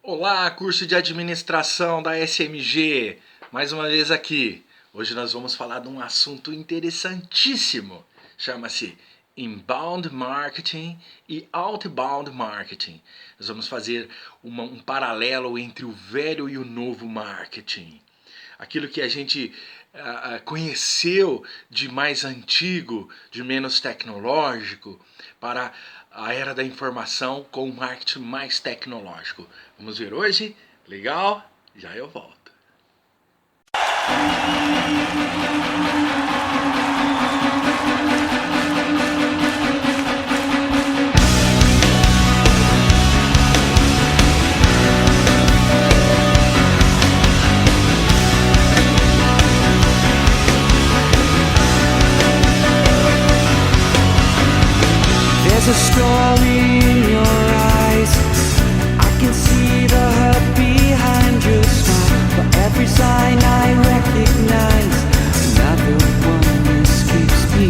Olá, curso de administração da SMG, mais uma vez aqui. Hoje nós vamos falar de um assunto interessantíssimo. Chama-se Inbound Marketing e Outbound Marketing. Nós vamos fazer um paralelo entre o velho e o novo marketing. Aquilo que a gente conheceu de mais antigo, de menos tecnológico, para a era da informação com o marketing mais tecnológico. Vamos ver hoje? Legal? Já eu volto. There's a story in your eyes. I can see the hurt behind your smile. For every sign I recognize, another one escapes me.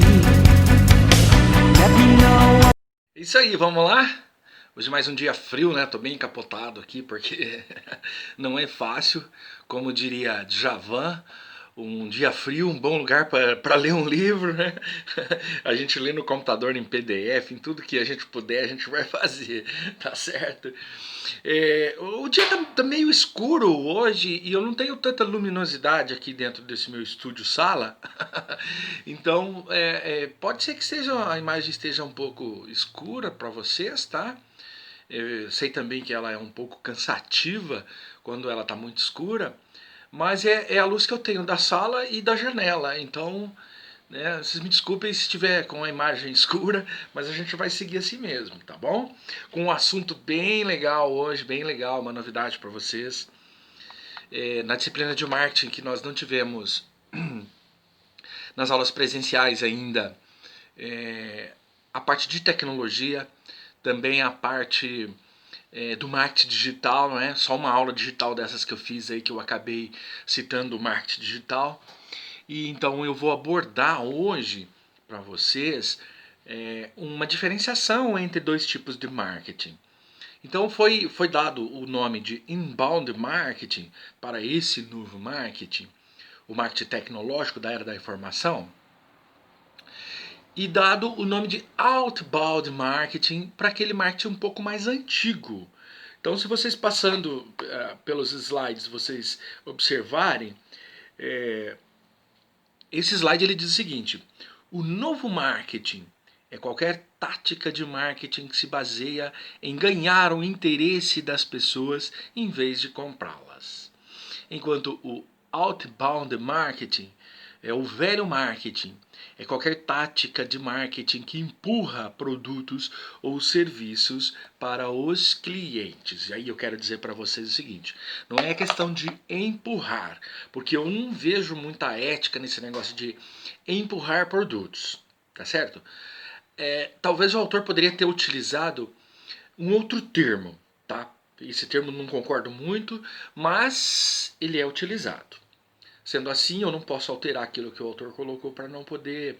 Let me know. Isso aí, vamos lá? Hoje mais um dia frio, né? Tô bem encapotado aqui porque não é fácil. Como diria Djavan, um dia frio, um bom lugar para ler um livro, né? A gente lê no computador, em PDF, em tudo que a gente puder, a gente vai fazer, tá certo? O dia tá meio escuro hoje e eu não tenho tanta luminosidade aqui dentro desse meu estúdio sala. Então, pode ser que a imagem esteja um pouco escura para vocês, tá? Eu sei também que ela é um pouco cansativa quando ela está muito escura, mas é a luz que eu tenho da sala e da janela. Então, né, vocês me desculpem se estiver com a imagem escura, mas a gente vai seguir assim mesmo, tá bom? Com um assunto bem legal hoje, bem legal, uma novidade para vocês. Na disciplina de marketing que nós não tivemos nas aulas presenciais ainda, a parte de tecnologia, também a parte do marketing digital, não é? Só uma aula digital dessas que eu fiz aí que eu acabei citando o marketing digital. E então eu vou abordar hoje para vocês uma diferenciação entre dois tipos de marketing. Então foi dado o nome de inbound marketing para esse novo marketing, o marketing tecnológico da era da informação, e dado o nome de outbound marketing para aquele marketing um pouco mais antigo. Então, se vocês passando pelos slides, vocês observarem, esse slide ele diz o seguinte: o novo marketing é qualquer tática de marketing que se baseia em ganhar o interesse das pessoas em vez de comprá-las. Enquanto o outbound marketing é o velho marketing, é qualquer tática de marketing que empurra produtos ou serviços para os clientes. E aí eu quero dizer para vocês o seguinte: não é questão de empurrar, porque eu não vejo muita ética nesse negócio de empurrar produtos, tá certo? Talvez o autor poderia ter utilizado um outro termo, tá? Esse termo não concordo muito, mas ele é utilizado. Sendo assim, eu não posso alterar aquilo que o autor colocou para não poder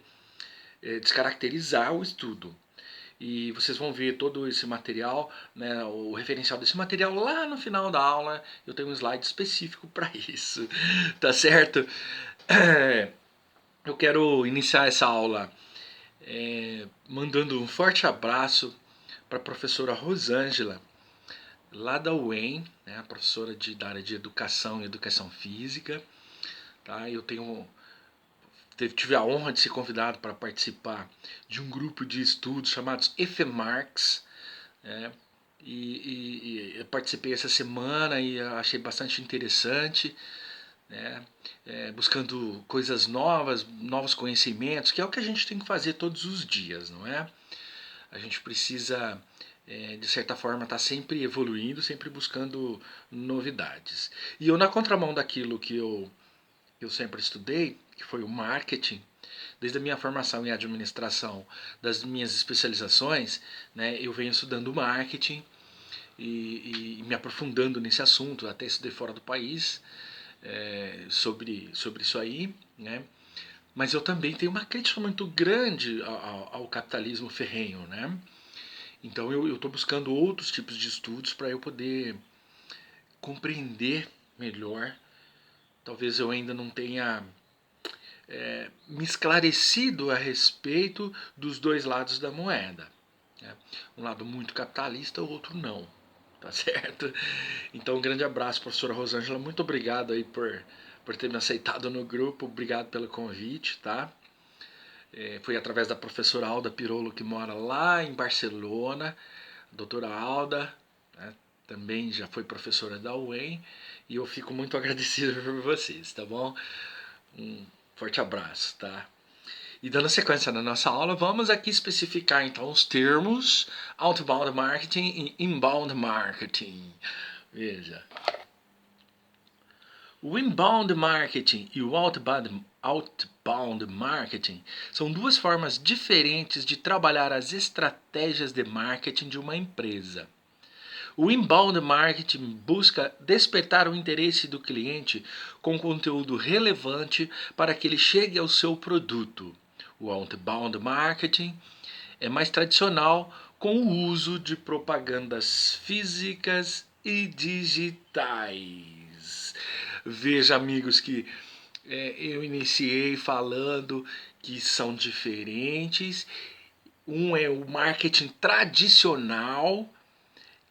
descaracterizar o estudo. E vocês vão ver todo esse material, né, o referencial desse material lá no final da aula. Eu tenho um slide específico para isso, tá certo? Eu quero iniciar essa aula mandando um forte abraço para a professora Rosângela, lá da UEM, né, a professora da área de educação e educação física. Tá? Eu tive a honra de ser convidado para participar de um grupo de estudos chamados EFEMARX, né? Eu participei essa semana e achei bastante interessante, né? Buscando coisas novas, novos conhecimentos, que é o que a gente tem que fazer todos os dias, não é? A gente precisa, de certa forma, estar sempre evoluindo, sempre buscando novidades. E eu, na contramão daquilo que eu sempre estudei, que foi o marketing, desde a minha formação em administração, das minhas especializações, né, eu venho estudando marketing e me aprofundando nesse assunto, até estudei fora do país sobre isso aí, né? Mas eu também tenho uma crítica muito grande ao capitalismo ferrenho, né? Então eu estou buscando outros tipos de estudos para eu poder compreender melhor. Talvez eu ainda não tenha me esclarecido a respeito dos dois lados da moeda. Né? Um lado muito capitalista, o outro não. Tá certo? Então, um grande abraço, professora Rosângela. Muito obrigado aí por ter me aceitado no grupo. Obrigado pelo convite, tá? Foi através da professora Alda Pirolo, que mora lá em Barcelona. A doutora Alda, né, também já foi professora da UEM. E eu fico muito agradecido por vocês, tá bom? Um forte abraço, tá? E dando sequência na nossa aula, vamos aqui especificar então os termos outbound marketing e inbound marketing. Veja. O inbound marketing e o outbound marketing são duas formas diferentes de trabalhar as estratégias de marketing de uma empresa. O inbound marketing busca despertar o interesse do cliente com conteúdo relevante para que ele chegue ao seu produto. O outbound marketing é mais tradicional, com o uso de propagandas físicas e digitais. Veja, amigos, que eu iniciei falando que são diferentes. Um é o marketing tradicional,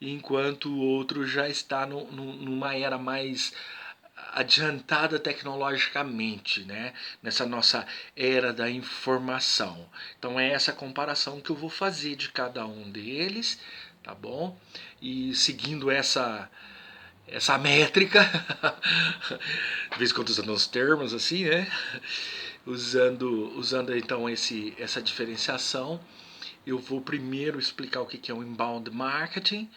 enquanto o outro já está numa era mais adiantada tecnologicamente, né? Nessa nossa era da informação. Então é essa comparação que eu vou fazer de cada um deles, tá bom? E seguindo essa métrica, de vez em quando usando os termos assim, né? Usando então essa diferenciação, eu vou primeiro explicar o que é o inbound marketing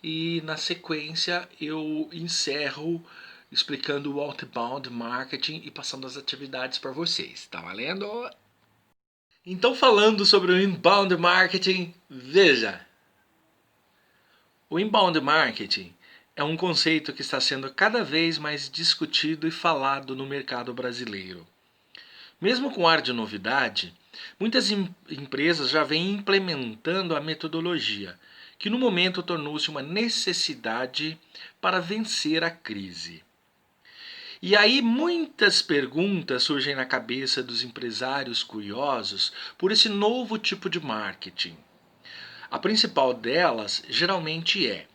e na sequência eu encerro explicando o outbound marketing e passando as atividades para vocês. Tá valendo? Então, falando sobre o inbound marketing, veja. O inbound marketing é um conceito que está sendo cada vez mais discutido e falado no mercado brasileiro. Mesmo com ar de novidade, muitas empresas já vêm implementando a metodologia, que no momento tornou-se uma necessidade para vencer a crise. E aí muitas perguntas surgem na cabeça dos empresários curiosos por esse novo tipo de marketing. A principal delas geralmente é: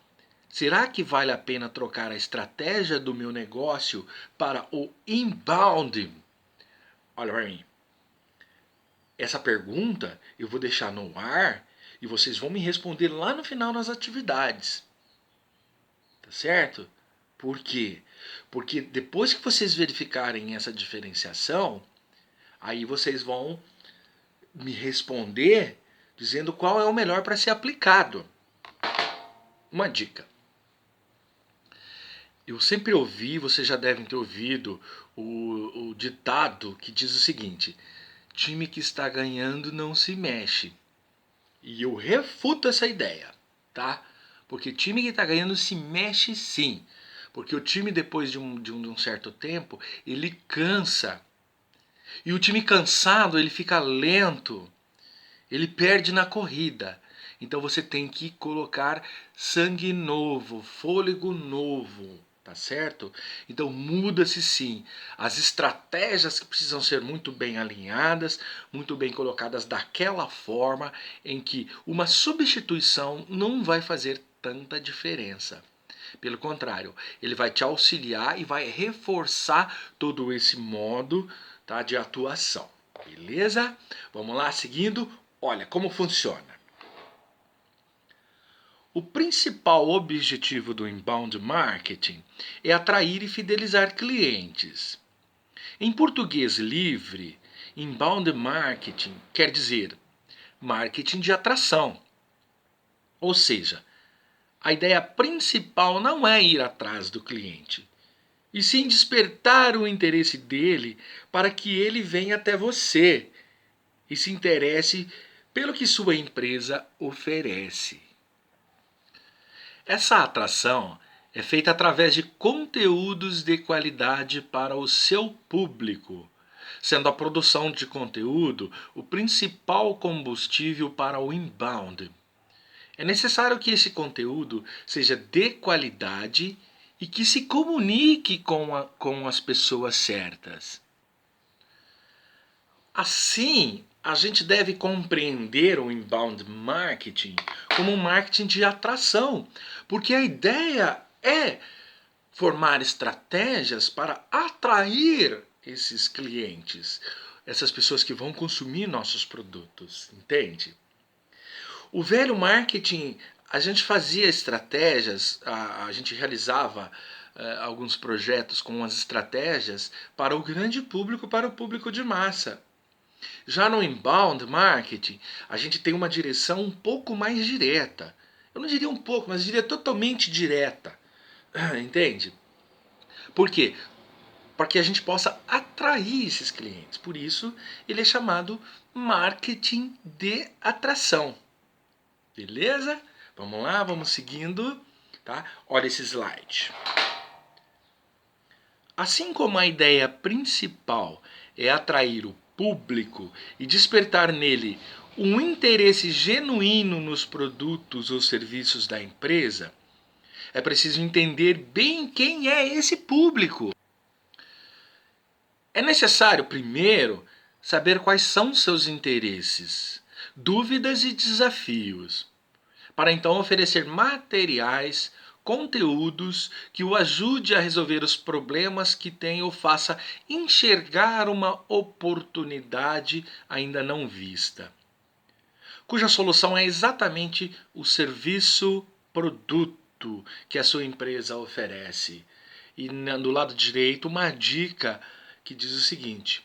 será que vale a pena trocar a estratégia do meu negócio para o inbound? Olha para mim. Essa pergunta eu vou deixar no ar e vocês vão me responder lá no final das atividades. Tá certo? Por quê? Porque depois que vocês verificarem essa diferenciação, aí vocês vão me responder dizendo qual é o melhor para ser aplicado. Uma dica. Eu sempre ouvi, vocês já devem ter ouvido o ditado que diz o seguinte: time que está ganhando não se mexe. E eu refuto essa ideia, tá? Porque time que está ganhando se mexe sim. Porque o time, depois de um certo tempo, ele cansa. E o time cansado, ele fica lento. Ele perde na corrida. Então você tem que colocar sangue novo, fôlego novo, tá certo? Então muda-se sim. As estratégias que precisam ser muito bem alinhadas, muito bem colocadas daquela forma em que uma substituição não vai fazer tanta diferença. Pelo contrário, ele vai te auxiliar e vai reforçar todo esse modo, tá, de atuação. Beleza? Vamos lá, seguindo. Olha como funciona. O principal objetivo do inbound marketing é atrair e fidelizar clientes. Em português livre, inbound marketing quer dizer marketing de atração. Ou seja, a ideia principal não é ir atrás do cliente, e sim despertar o interesse dele para que ele venha até você e se interesse pelo que sua empresa oferece. Essa atração é feita através de conteúdos de qualidade para o seu público, sendo a produção de conteúdo o principal combustível para o inbound. É necessário que esse conteúdo seja de qualidade e que se comunique com as pessoas certas. Assim, a gente deve compreender o inbound marketing como um marketing de atração, porque a ideia é formar estratégias para atrair esses clientes, essas pessoas que vão consumir nossos produtos, entende? O velho marketing, a gente fazia estratégias, a gente realizava alguns projetos com as estratégias para o grande público, para o público de massa. Já no inbound marketing, a gente tem uma direção um pouco mais direta. Eu não diria um pouco, mas diria totalmente direta. Entende? Por quê? Para que a gente possa atrair esses clientes. Por isso, ele é chamado marketing de atração. Beleza? Vamos lá, vamos seguindo. Tá? Olha esse slide. Assim como a ideia principal é atrair o público e despertar nele um interesse genuíno nos produtos ou serviços da empresa, é preciso entender bem quem é esse público. É necessário, primeiro, saber quais são seus interesses, dúvidas e desafios, para então oferecer materiais, conteúdos que o ajude a resolver os problemas que tem ou faça enxergar uma oportunidade ainda não vista, cuja solução é exatamente o serviço-produto que a sua empresa oferece. E do lado direito, uma dica que diz o seguinte: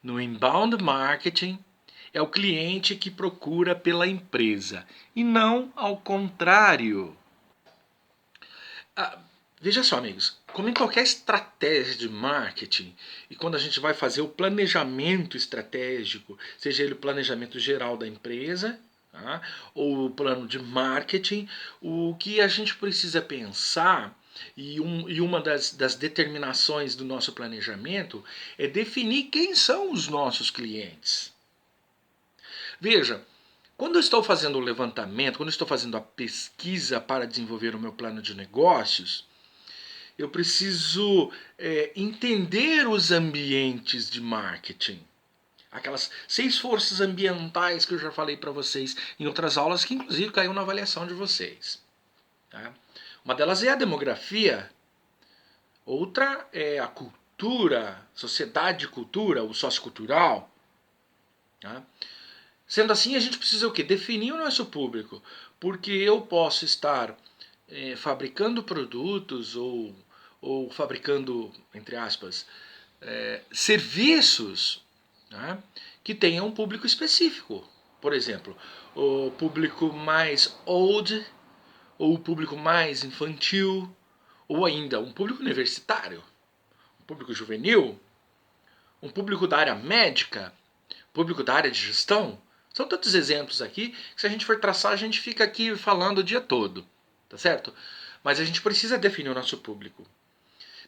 no inbound marketing, é o cliente que procura pela empresa e não ao contrário. Veja só, amigos, como em qualquer estratégia de marketing, e quando a gente vai fazer o planejamento estratégico, seja ele o planejamento geral da empresa, tá, ou o plano de marketing, o que a gente precisa pensar, e uma das determinações do nosso planejamento, é definir quem são os nossos clientes. Veja, quando eu estou fazendo o levantamento, quando eu estou fazendo a pesquisa para desenvolver o meu plano de negócios, eu preciso entender os ambientes de marketing. Aquelas 6 forças ambientais que eu já falei para vocês em outras aulas, que inclusive caiu na avaliação de vocês. Tá? Uma delas é a demografia, outra é a cultura, sociedade e cultura, o sociocultural. Tá? Sendo assim, a gente precisa o quê? Definir o nosso público, porque eu posso estar fabricando produtos ou fabricando, entre aspas, serviços, né, que tenham um público específico. Por exemplo, o público mais old, ou o público mais infantil, ou ainda um público universitário, um público juvenil, um público da área médica, público da área de gestão. São tantos exemplos aqui que se a gente for traçar, a gente fica aqui falando o dia todo, tá certo? Mas a gente precisa definir o nosso público.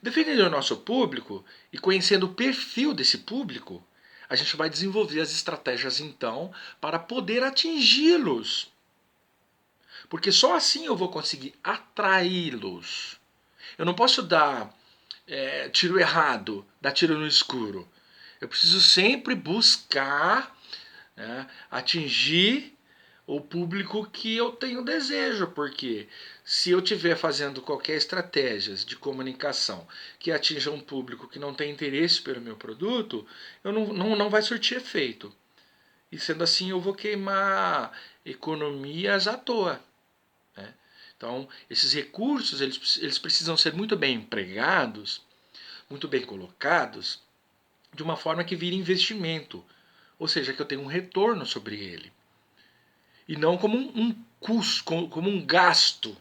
Definindo o nosso público e conhecendo o perfil desse público, a gente vai desenvolver as estratégias então para poder atingi-los. Porque só assim eu vou conseguir atraí-los. Eu não posso dar tiro errado, dar tiro no escuro. Eu preciso sempre buscar atingir o público que eu tenho desejo, porque se eu estiver fazendo qualquer estratégia de comunicação que atinja um público que não tem interesse pelo meu produto, eu não vai surtir efeito. E sendo assim, eu vou queimar economias à toa. Né? Então, esses recursos eles precisam ser muito bem empregados, muito bem colocados, de uma forma que vire investimento. Ou seja, que eu tenha um retorno sobre ele. E não como um custo, como um gasto.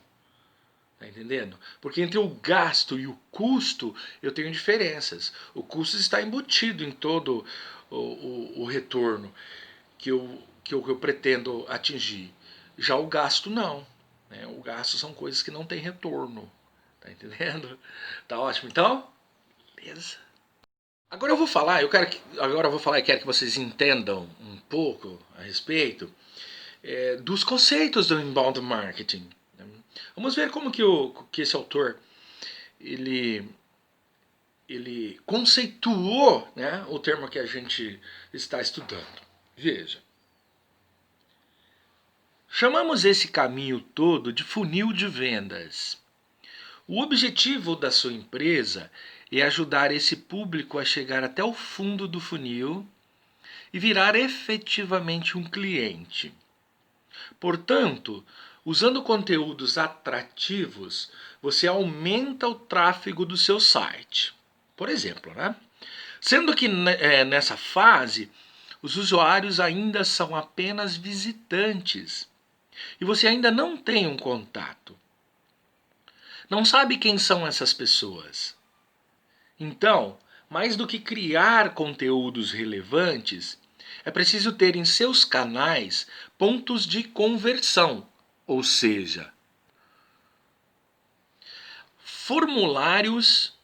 Tá entendendo? Porque entre o gasto e o custo eu tenho diferenças. O custo está embutido em todo o retorno que eu pretendo atingir. Já o gasto não. Né? O gasto são coisas que não têm retorno. Tá entendendo? Tá ótimo. Então, beleza. Agora eu vou falar, e quero que vocês entendam um pouco a respeito dos conceitos do inbound marketing. Vamos ver como que esse autor ele conceituou, né, o termo que a gente está estudando. Veja. Chamamos esse caminho todo de funil de vendas. O objetivo da sua empresa é ajudar esse público a chegar até o fundo do funil e virar efetivamente um cliente. Portanto, usando conteúdos atrativos, você aumenta o tráfego do seu site. Por exemplo, né? Sendo que nessa fase, os usuários ainda são apenas visitantes e você ainda não tem um contato. Não sabe quem são essas pessoas. Então, mais do que criar conteúdos relevantes, é preciso ter em seus canais pontos de conversão, ou seja, formulários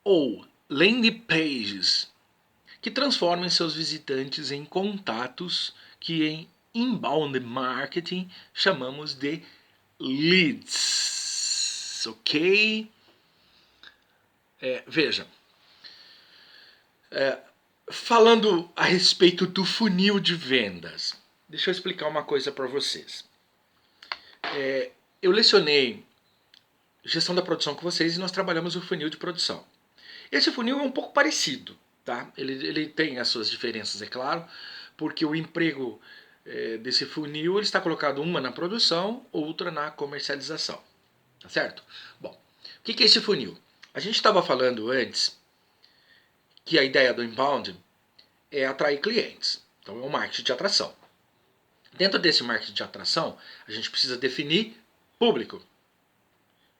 ou landing pages que transformem seus visitantes em contatos que em inbound marketing chamamos de leads, ok? Veja, falando a respeito do funil de vendas, deixa eu explicar uma coisa para vocês. Eu lecionei gestão da produção com vocês e nós trabalhamos o funil de produção. Esse funil é um pouco parecido, tá? Ele tem as suas diferenças, é claro, porque o emprego desse funil ele está colocado uma na produção, outra na comercialização, tá certo? Bom, o que é esse funil? A gente estava falando antes que a ideia do inbound é atrair clientes, então é um marketing de atração. Dentro desse marketing de atração, a gente precisa definir público,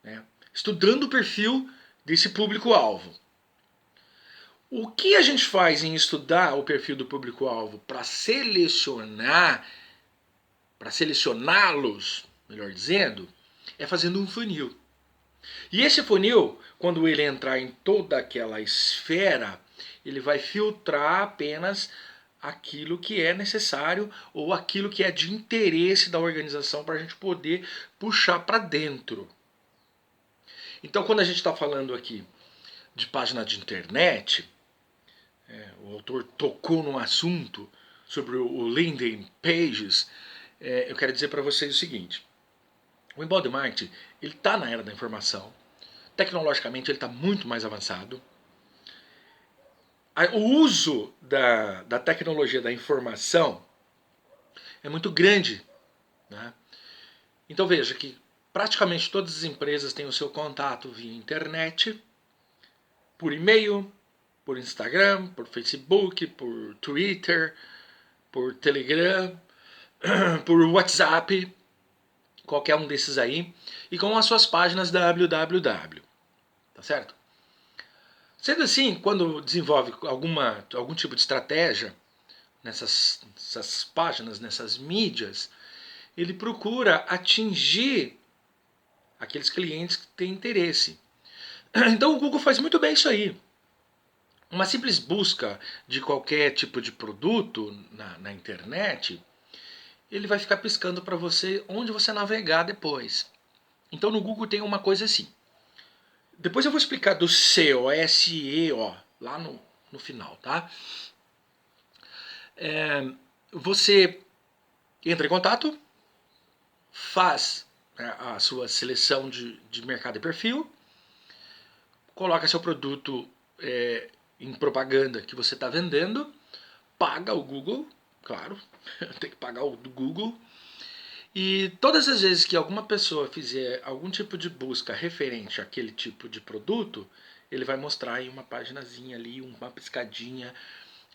né? Estudando o perfil desse público-alvo. O que a gente faz em estudar o perfil do público-alvo para selecioná-los, melhor dizendo, é fazendo um funil. E esse funil, quando ele entrar em toda aquela esfera, ele vai filtrar apenas aquilo que é necessário ou aquilo que é de interesse da organização para a gente poder puxar para dentro. Então, quando a gente está falando aqui de página de internet, o autor tocou no assunto sobre o landing pages, eu quero dizer para vocês o seguinte: o inbound marketing ele está na era da informação, tecnologicamente ele está muito mais avançado. O uso da tecnologia da informação é muito grande, né? Então veja que praticamente todas as empresas têm o seu contato via internet, por e-mail, por Instagram, por Facebook, por Twitter, por Telegram, por WhatsApp, qualquer um desses aí, e com as suas páginas www, tá certo? Sendo assim, quando desenvolve algum tipo de estratégia nessas páginas, nessas mídias, ele procura atingir aqueles clientes que têm interesse. Então o Google faz muito bem isso aí. Uma simples busca de qualquer tipo de produto na internet, ele vai ficar piscando para você onde você navegar depois. Então no Google tem uma coisa assim. Depois eu vou explicar do SEO, S-E-O, lá no final, tá? Você entra em contato, faz a sua seleção de mercado e perfil, coloca seu produto em propaganda que você está vendendo, paga o Google, claro, tem que pagar o do Google. E todas as vezes que alguma pessoa fizer algum tipo de busca referente àquele tipo de produto, ele vai mostrar em uma paginazinha ali, uma piscadinha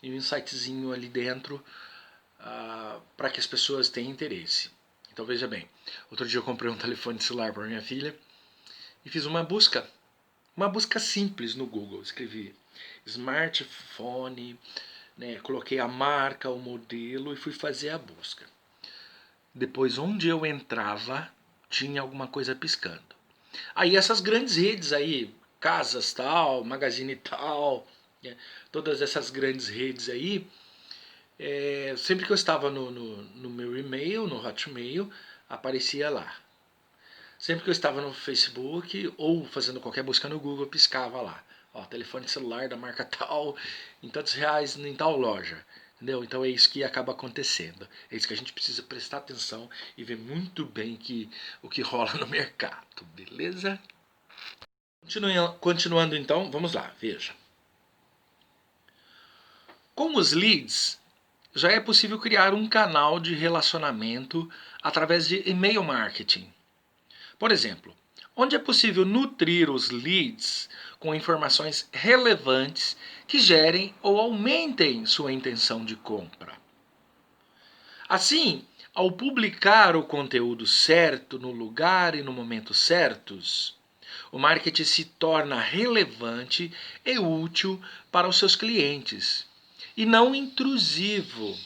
e um insightzinho ali dentro para que as pessoas tenham interesse. Então veja bem, outro dia eu comprei um telefone celular para minha filha e fiz uma busca simples no Google. Escrevi smartphone, né, coloquei a marca, o modelo e fui fazer a busca. Depois, onde eu entrava, tinha alguma coisa piscando. Aí essas grandes redes aí, Casas tal, Magazine tal, né, todas essas grandes redes aí, sempre que eu estava no meu e-mail, no Hotmail, aparecia lá. Sempre que eu estava no Facebook ou fazendo qualquer busca no Google, piscava lá. Ó, telefone celular da marca tal, em tantos reais em tal loja. Entendeu? Então é isso que acaba acontecendo. É isso que a gente precisa prestar atenção e ver muito bem o que rola no mercado. Beleza? Continuando então, vamos lá, veja. Com os leads, já é possível criar um canal de relacionamento através de e-mail marketing. Por exemplo, onde é possível nutrir os leads com informações relevantes que gerem ou aumentem sua intenção de compra. Assim, ao publicar o conteúdo certo no lugar e no momento certos, o marketing se torna relevante e útil para os seus clientes e não intrusivo.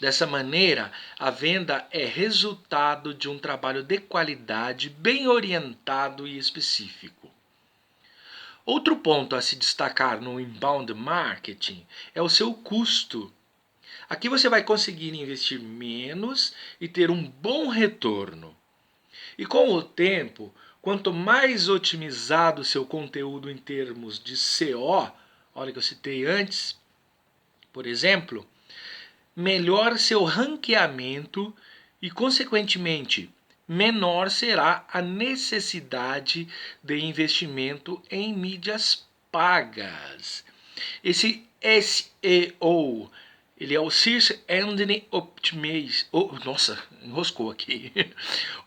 Dessa maneira, a venda é resultado de um trabalho de qualidade bem orientado e específico. Outro ponto a se destacar no inbound marketing é o seu custo. Aqui você vai conseguir investir menos e ter um bom retorno. E com o tempo, quanto mais otimizado o seu conteúdo em termos de CO, olha que eu citei antes, por exemplo, melhor seu ranqueamento e, consequentemente, menor será a necessidade de investimento em mídias pagas. Esse SEO, ele é o Search Engine Optimization. Nossa, enroscou aqui.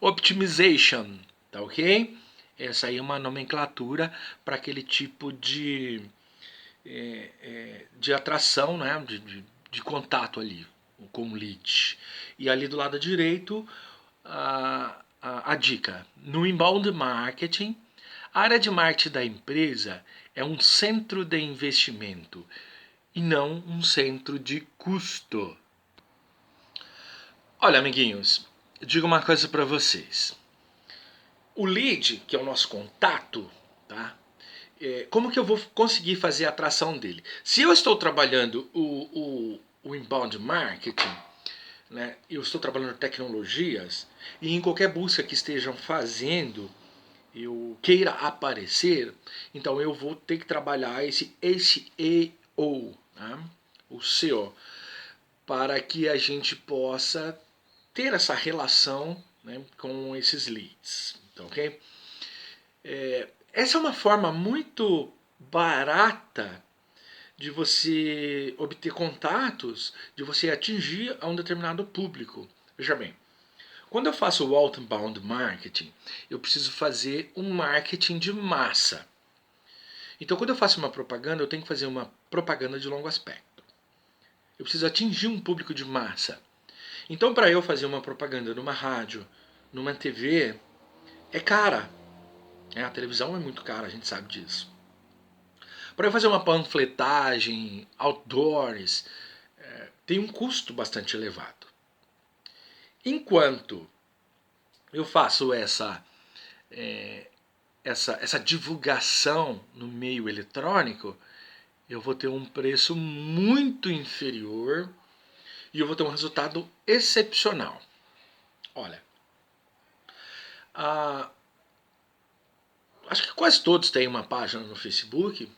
Optimization, tá ok? Essa aí é uma nomenclatura para aquele tipo de atração, né? De contato ali com o lead. E ali do lado direito, a dica. No inbound marketing, a área de marketing da empresa é um centro de investimento e não um centro de custo. Olha, amiguinhos, eu digo uma coisa para vocês. O lead, que é o nosso contato, tá? Como que eu vou conseguir fazer a atração dele? Se eu estou trabalhando o inbound marketing, né, eu estou trabalhando tecnologias, e em qualquer busca que estejam fazendo, eu queira aparecer, então eu vou ter que trabalhar esse SEO, né, o SEO, para que a gente possa ter essa relação, né, com esses leads. Então, ok? Essa é uma forma muito barata de você obter contatos, de você atingir a um determinado público. Veja bem, quando eu faço o outbound marketing, eu preciso fazer um marketing de massa. Então, quando eu faço uma propaganda, eu tenho que fazer uma propaganda de longo aspecto. Eu preciso atingir um público de massa. Então, para eu fazer uma propaganda numa rádio, numa TV, é cara. A televisão é muito cara, a gente sabe disso. Para eu fazer uma panfletagem, outdoors, tem um custo bastante elevado. Enquanto eu faço essa divulgação no meio eletrônico, eu vou ter um preço muito inferior e eu vou ter um resultado excepcional. Olha, acho que quase todos têm uma página no Facebook.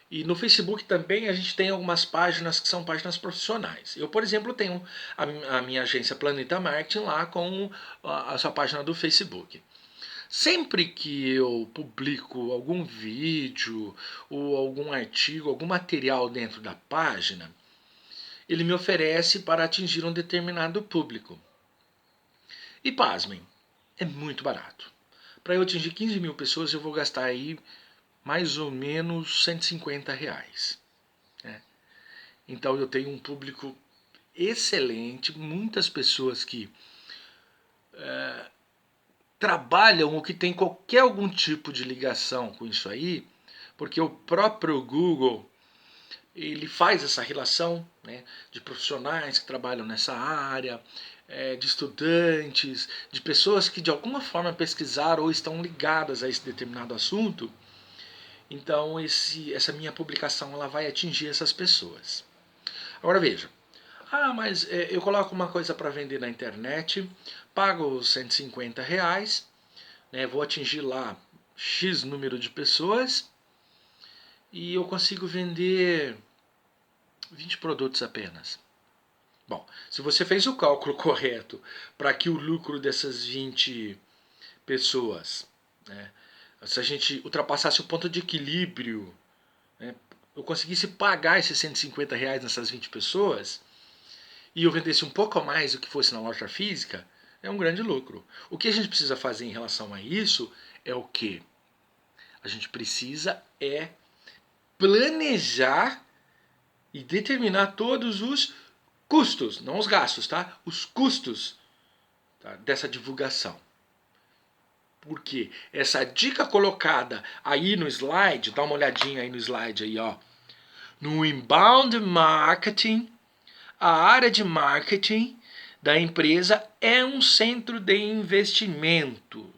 E no Facebook também a gente tem algumas páginas que são páginas profissionais. Eu, por exemplo, tenho a minha agência Planeta Marketing lá com a sua página do Facebook. Sempre que eu publico algum vídeo ou algum artigo, algum material dentro da página, ele me oferece para atingir um determinado público. E pasmem, é muito barato. Para eu atingir 15 mil pessoas, eu vou gastar aí mais ou menos R$ 150. Né? Então eu tenho um público excelente, muitas pessoas que trabalham ou que tem algum tipo de ligação com isso aí, porque o próprio Google ele faz essa relação, né, de profissionais que trabalham nessa área, de estudantes, de pessoas que de alguma forma pesquisaram ou estão ligadas a esse determinado assunto. Então essa minha publicação ela vai atingir essas pessoas. Agora veja, Mas eu coloco uma coisa para vender na internet, pago R$ 150, né, vou atingir lá X número de pessoas e eu consigo vender 20 produtos apenas. Bom, se você fez o cálculo correto para que o lucro dessas 20 pessoas, né, se a gente ultrapassasse o ponto de equilíbrio, né, eu conseguisse pagar esses R$ 150 nessas 20 pessoas e eu vendesse um pouco a mais do que fosse na loja física, é um grande lucro. O que a gente precisa fazer em relação a isso é o quê? A gente precisa planejar e determinar todos os custos, não os gastos, tá? Os custos, tá, dessa divulgação. Porque essa dica colocada aí no slide, dá uma olhadinha aí no slide aí, ó. No inbound marketing, a área de marketing da empresa é um centro de investimento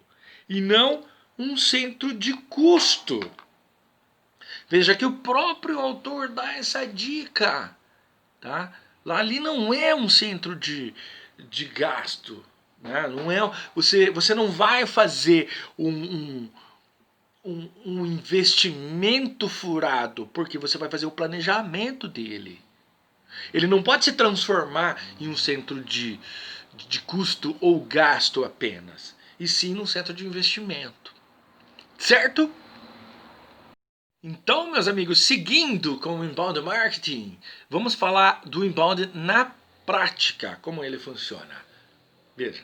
e não um centro de custo. Veja que o próprio autor dá essa dica, tá? Lá ali não é um centro de gasto, né? Não é, você não vai fazer um investimento furado, porque você vai fazer o planejamento dele. Ele não pode se transformar em um centro de custo ou gasto apenas, e sim num centro de investimento. Certo? Então, meus amigos, seguindo com o inbound marketing, vamos falar do inbound na prática, como ele funciona. Veja.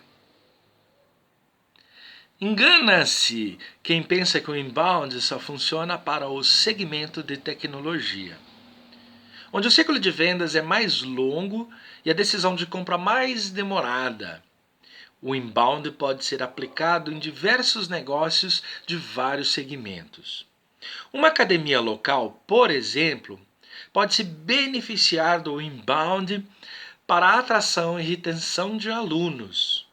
Engana-se quem pensa que o inbound só funciona para o segmento de tecnologia, onde o ciclo de vendas é mais longo e a decisão de compra mais demorada. O inbound pode ser aplicado em diversos negócios de vários segmentos. Uma academia local, por exemplo, pode se beneficiar do inbound para a atração e retenção de alunos.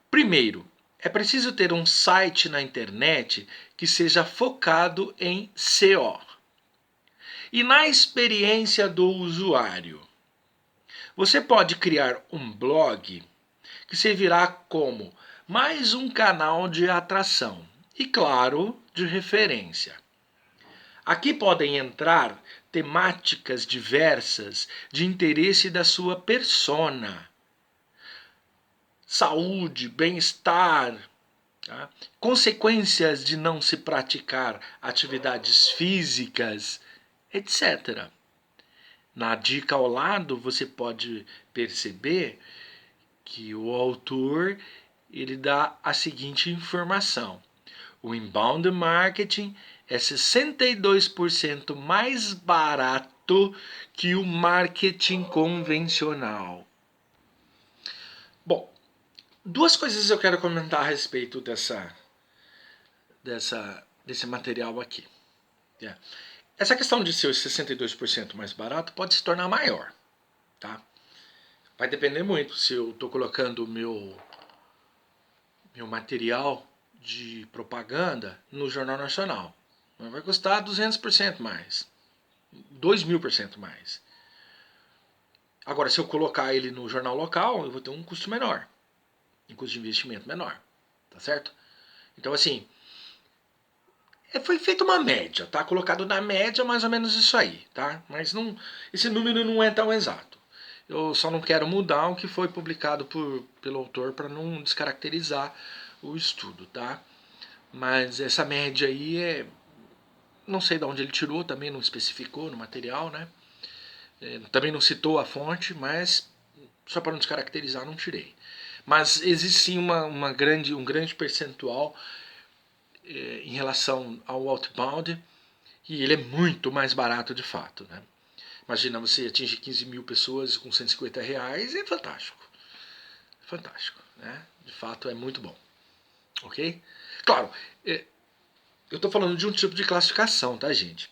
Primeiro, é preciso ter um site na internet que seja focado em SEO e na experiência do usuário. Você pode criar um blog que servirá como mais um canal de atração e, claro, de referência. Aqui podem entrar temáticas diversas de interesse da sua persona. Saúde, bem-estar, tá? Consequências de não se praticar atividades físicas, etc. Na dica ao lado você pode perceber que o autor ele dá a seguinte informação: o inbound marketing é 62% mais barato que o marketing convencional. Bom, duas coisas eu quero comentar a respeito desse material aqui. Essa questão de ser 62% mais barato pode se tornar maior, tá? Vai depender muito se eu estou colocando o meu material de propaganda no Jornal Nacional. Vai custar 200% mais, 2.000% mais. Agora, se eu colocar ele no jornal local, eu vou ter um custo menor, um custo de investimento menor, tá certo? Então, assim, foi feita uma média, tá? Colocado na média mais ou menos isso aí, tá? Mas não, esse número não é tão exato. Eu só não quero mudar o que foi publicado pelo autor para não descaracterizar o estudo, tá? Mas essa média aí não sei de onde ele tirou, também não especificou no material, né? Também não citou a fonte, mas só para não descaracterizar não tirei. Mas existe sim um grande percentual em relação ao outbound, e ele é muito mais barato de fato, né? Imagina você atingir 15 mil pessoas com R$ 150, é fantástico. Fantástico, né? De fato é muito bom. Ok? Claro, eu estou falando de um tipo de classificação, tá, gente?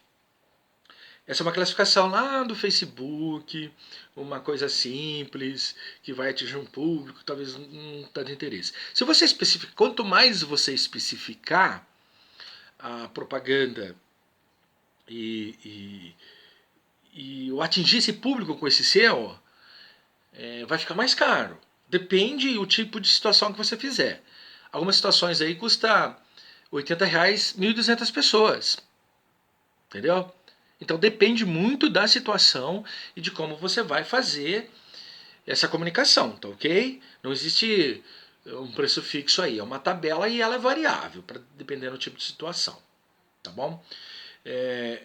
Essa é uma classificação lá do Facebook, uma coisa simples, que vai atingir um público, talvez não tanto interesse. Se você especificar, quanto mais você especificar a propaganda e atingir esse público com esse SEO, vai ficar mais caro. Depende do tipo de situação que você fizer. Algumas situações aí custa R$ 80, 1.200 pessoas. Entendeu? Então depende muito da situação e de como você vai fazer essa comunicação, tá ok? Não existe um preço fixo aí, é uma tabela e ela é variável, dependendo do tipo de situação, tá bom?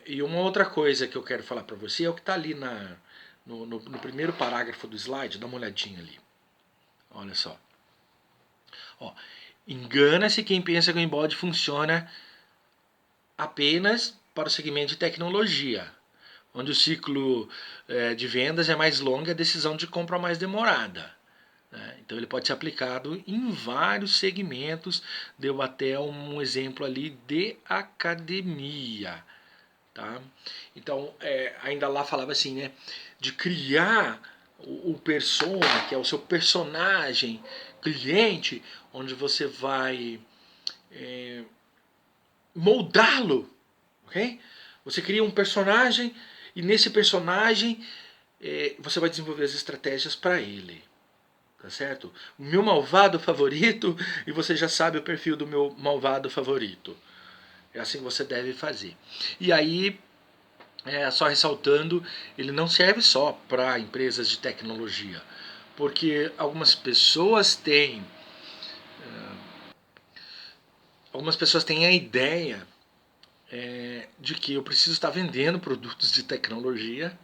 E uma outra coisa que eu quero falar para você é o que está ali no primeiro parágrafo do slide, dá uma olhadinha ali. Olha só. Ó, engana-se quem pensa que o inbound funciona apenas para o segmento de tecnologia, onde o ciclo de vendas é mais longo e a decisão de compra mais demorada. Né? Então ele pode ser aplicado em vários segmentos. Deu até um exemplo ali de academia. Tá? Então ainda lá falava assim, né, de criar o persona, que é o seu personagem cliente, onde você vai moldá-lo, ok? Você cria um personagem e nesse personagem você vai desenvolver as estratégias para ele, tá certo? O meu malvado favorito, e você já sabe o perfil do meu malvado favorito. É assim que você deve fazer. E aí, só ressaltando, ele não serve só para empresas de tecnologia, porque algumas pessoas têm a ideia de que eu preciso estar vendendo produtos de tecnologia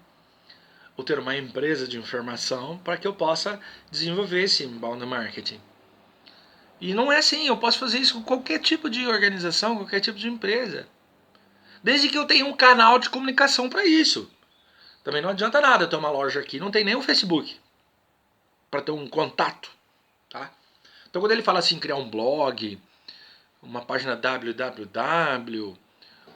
ou ter uma empresa de informação para que eu possa desenvolver esse inbound marketing. E não é assim, eu posso fazer isso com qualquer tipo de organização, qualquer tipo de empresa. Desde que eu tenha um canal de comunicação para isso. Também não adianta nada eu ter uma loja aqui, não tem nem um Facebook para ter um contato. Tá? Então quando ele fala assim, criar um blog, uma página www,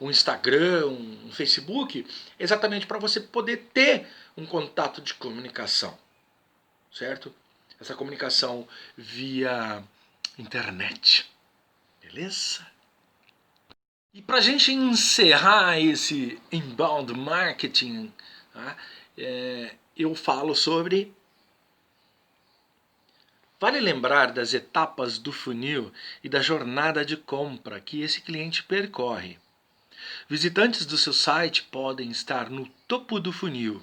um Instagram, um Facebook, exatamente para você poder ter um contato de comunicação, certo? Essa comunicação via internet, beleza? E para a gente encerrar esse inbound marketing, tá? Eu falo sobre... Vale lembrar das etapas do funil e da jornada de compra que esse cliente percorre. Visitantes do seu site podem estar no topo do funil,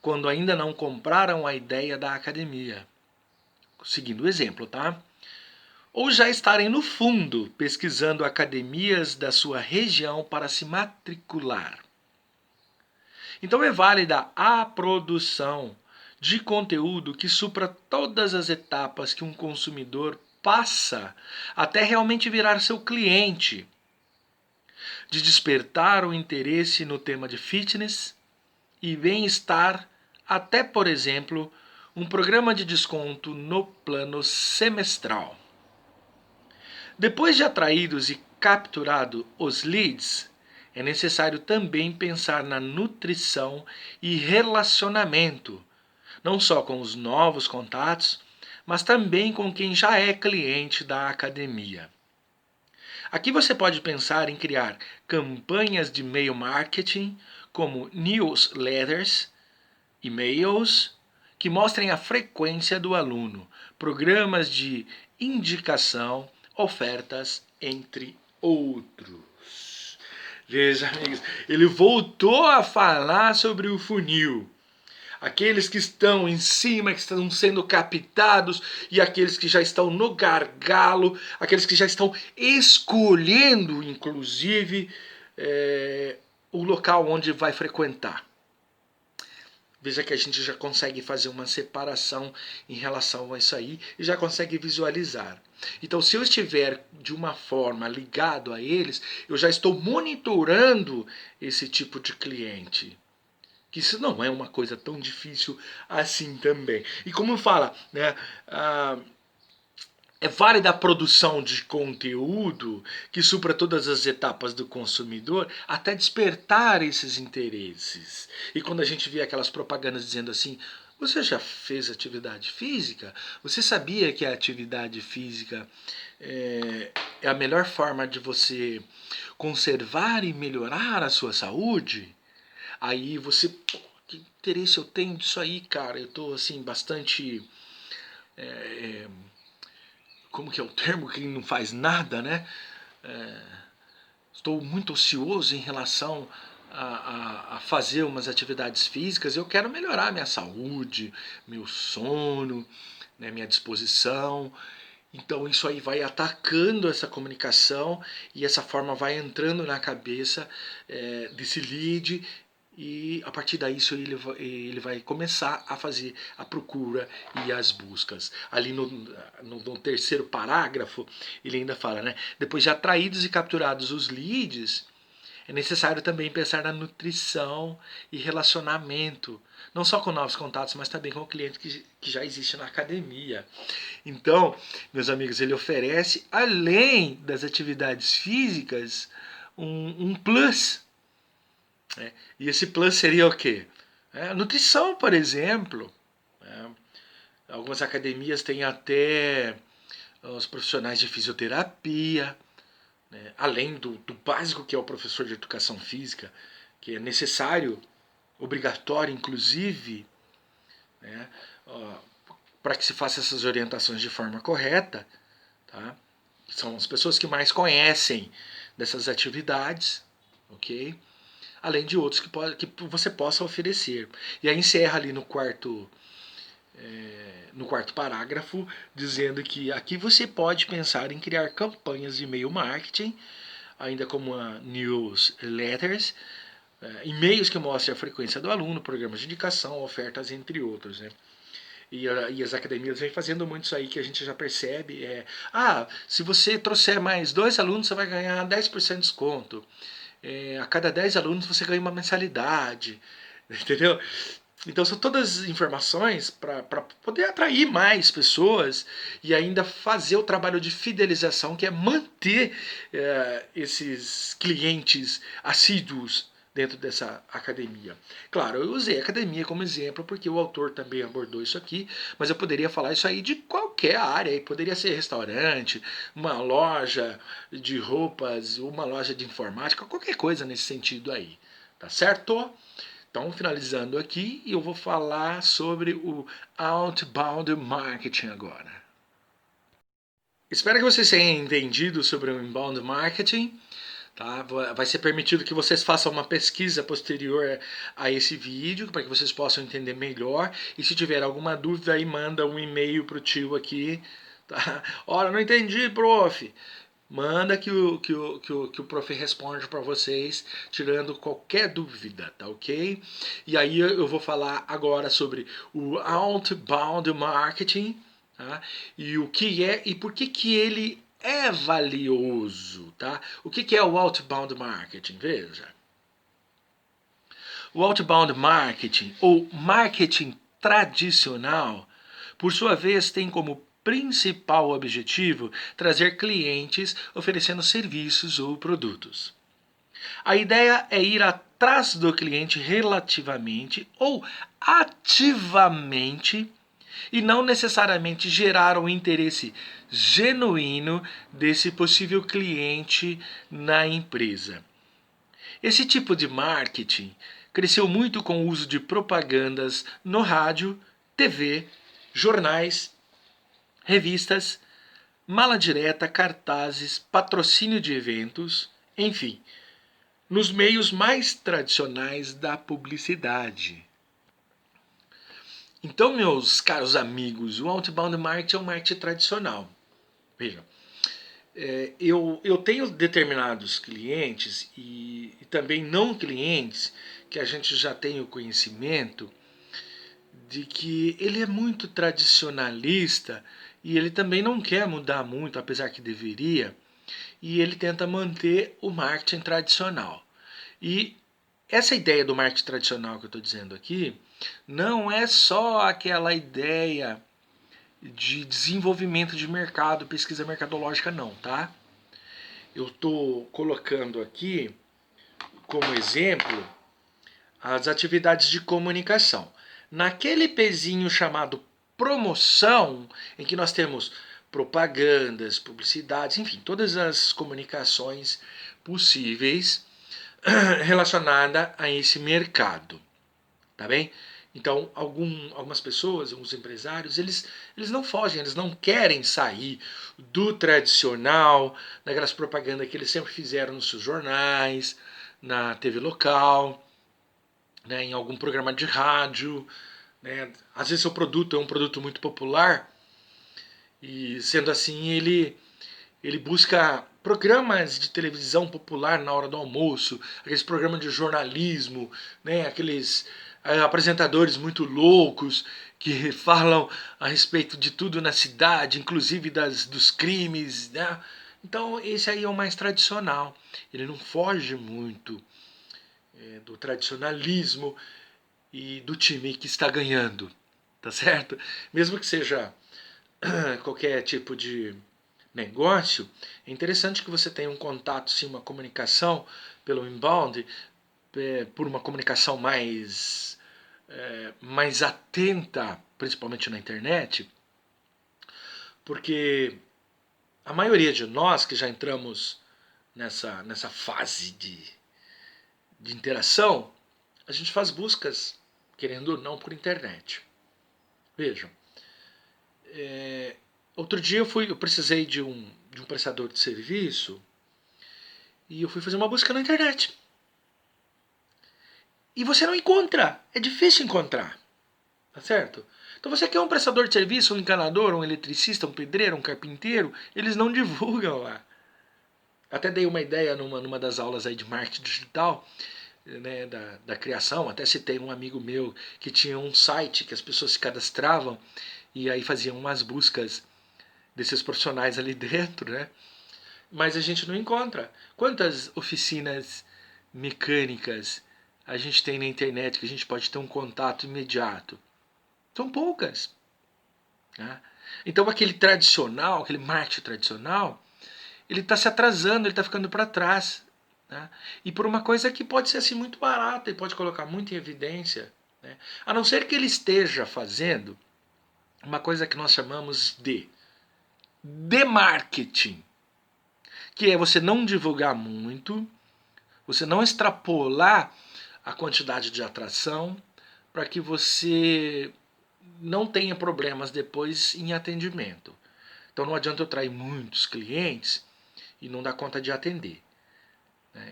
quando ainda não compraram a ideia da academia. Seguindo o exemplo, tá? Ou já estarem no fundo, pesquisando academias da sua região para se matricular. Então é válida a produção de conteúdo que supra todas as etapas que um consumidor passa até realmente virar seu cliente. De despertar o interesse no tema de fitness e bem-estar, até, por exemplo, um programa de desconto no plano semestral. Depois de atraídos e capturado os leads, é necessário também pensar na nutrição e relacionamento, não só com os novos contatos, mas também com quem já é cliente da academia. Aqui você pode pensar em criar campanhas de e-mail marketing, como newsletters, e-mails, que mostrem a frequência do aluno, programas de indicação, ofertas, entre outros. Veja, amigos, ele voltou a falar sobre o funil. Aqueles que estão em cima, que estão sendo captados, e aqueles que já estão no gargalo, aqueles que já estão escolhendo, inclusive, o local onde vai frequentar. Veja que a gente já consegue fazer uma separação em relação a isso aí e já consegue visualizar. Então, se eu estiver de uma forma ligado a eles, eu já estou monitorando esse tipo de cliente. Que isso não é uma coisa tão difícil assim também. E como fala, né, é válida a produção de conteúdo que supra todas as etapas do consumidor até despertar esses interesses. E quando a gente vê aquelas propagandas dizendo assim, você já fez atividade física? Você sabia que a atividade física é a melhor forma de você conservar e melhorar a sua saúde? Aí você que interesse eu tenho disso aí, cara? Eu tô assim, bastante. Como que é o termo? Quem não faz nada, né? Estou muito ocioso em relação a fazer umas atividades físicas. Eu quero melhorar minha saúde, meu sono, né, minha disposição. Então isso aí vai atacando essa comunicação e essa forma vai entrando na cabeça desse lead e a partir daí ele vai começar a fazer a procura e as buscas. Ali no terceiro parágrafo ele ainda fala, né? Depois de atraídos e capturados os leads, é necessário também pensar na nutrição e relacionamento, não só com novos contatos, mas também com o cliente que já existe na academia. Então, meus amigos, ele oferece, além das atividades físicas, um plus. Né? E esse plus seria o quê? Nutrição, por exemplo. Né? Algumas academias têm até os profissionais de fisioterapia, né? Além do básico que é o professor de educação física, que é necessário, obrigatório inclusive, né? Para que se faça essas orientações de forma correta, tá? São as pessoas que mais conhecem dessas atividades, ok? Além de outros que você possa oferecer. E aí encerra ali no quarto parágrafo, dizendo que aqui você pode pensar em criar campanhas de e-mail marketing, ainda como a newsletters, e-mails que mostrem a frequência do aluno, programas de indicação, ofertas, entre outros, né? E as academias vêm fazendo muito isso aí que a gente já percebe. Se você trouxer mais 2 alunos, você vai ganhar 10% de desconto. A cada 10 alunos você ganha uma mensalidade. Entendeu? Então são todas informações para poder atrair mais pessoas e ainda fazer o trabalho de fidelização, que é manter esses clientes assíduos dentro dessa academia. Claro, eu usei a academia como exemplo porque o autor também abordou isso aqui, mas eu poderia falar isso aí de qualquer área, poderia ser restaurante, uma loja de roupas, uma loja de informática, qualquer coisa nesse sentido aí, tá certo? Então, finalizando aqui, eu vou falar sobre o outbound marketing agora. Espero que vocês tenham entendido sobre o inbound marketing. Tá? Vai ser permitido que vocês façam uma pesquisa posterior a esse vídeo, para que vocês possam entender melhor. E se tiver alguma dúvida, aí manda um e-mail para o tio aqui. Tá? Olha, não entendi, prof. Manda que o prof responde para vocês, tirando qualquer dúvida, tá ok? E aí eu vou falar agora sobre o outbound marketing, tá? E o que é e por que ele é valioso, tá? O que é o outbound marketing? Veja. O outbound marketing, ou marketing tradicional, por sua vez, tem como principal objetivo trazer clientes oferecendo serviços ou produtos. A ideia é ir atrás do cliente relativamente ou ativamente e não necessariamente gerar um interesse genuíno desse possível cliente na empresa. Esse tipo de marketing cresceu muito com o uso de propagandas no rádio, TV, jornais, revistas, mala direta, cartazes, patrocínio de eventos, enfim, nos meios mais tradicionais da publicidade. Então, meus caros amigos, o outbound marketing é um marketing tradicional. Vejam, eu tenho determinados clientes e também não clientes que a gente já tem o conhecimento de que ele é muito tradicionalista e ele também não quer mudar muito, apesar que deveria, e ele tenta manter o marketing tradicional. E essa ideia do marketing tradicional que eu estou dizendo aqui não é só aquela ideia de desenvolvimento de mercado, pesquisa mercadológica não, tá? Eu estou colocando aqui como exemplo as atividades de comunicação. Naquele pezinho chamado promoção, em que nós temos propagandas, publicidades, enfim, todas as comunicações possíveis relacionadas a esse mercado. tá bem? Então, algumas pessoas, alguns empresários, eles não fogem, eles não querem sair do tradicional, daquelas propagandas que eles sempre fizeram nos seus jornais, na TV local, né, em algum programa de rádio. Né? Às vezes seu produto é um produto muito popular e, sendo assim, ele busca programas de televisão popular na hora do almoço, aqueles programas de jornalismo, né, aqueles apresentadores muito loucos que falam a respeito de tudo na cidade, inclusive dos crimes, né? Então esse aí é o mais tradicional. Ele não foge muito do tradicionalismo e do time que está ganhando, tá certo? Mesmo que seja qualquer tipo de negócio, é interessante que você tenha um contato, sim, uma comunicação pelo inbound, por uma comunicação mais atenta, principalmente na internet, porque a maioria de nós que já entramos nessa fase de interação, a gente faz buscas, querendo ou não, por internet. Vejam, outro dia eu precisei de um prestador de serviço e eu fui fazer uma busca na internet. E você não encontra, é difícil encontrar, tá certo? Então você quer um prestador de serviço, um encanador, um eletricista, um pedreiro, um carpinteiro, eles não divulgam lá. Até dei uma ideia numa das aulas aí de marketing digital, né, da criação, até citei um amigo meu que tinha um site que as pessoas se cadastravam e aí faziam umas buscas desses profissionais ali dentro, né? Mas a gente não encontra. Quantas oficinas mecânicas a gente tem na internet que a gente pode ter um contato imediato? São poucas. Né? Então aquele tradicional, aquele marketing tradicional, ele está se atrasando, ele está ficando para trás. Né? E por uma coisa que pode ser assim muito barata e pode colocar muito em evidência. Né? A não ser que ele esteja fazendo uma coisa que nós chamamos de demarketing, que é você não divulgar muito, você não extrapolar a quantidade de atração, para que você não tenha problemas depois em atendimento. Então não adianta eu trair muitos clientes e não dar conta de atender.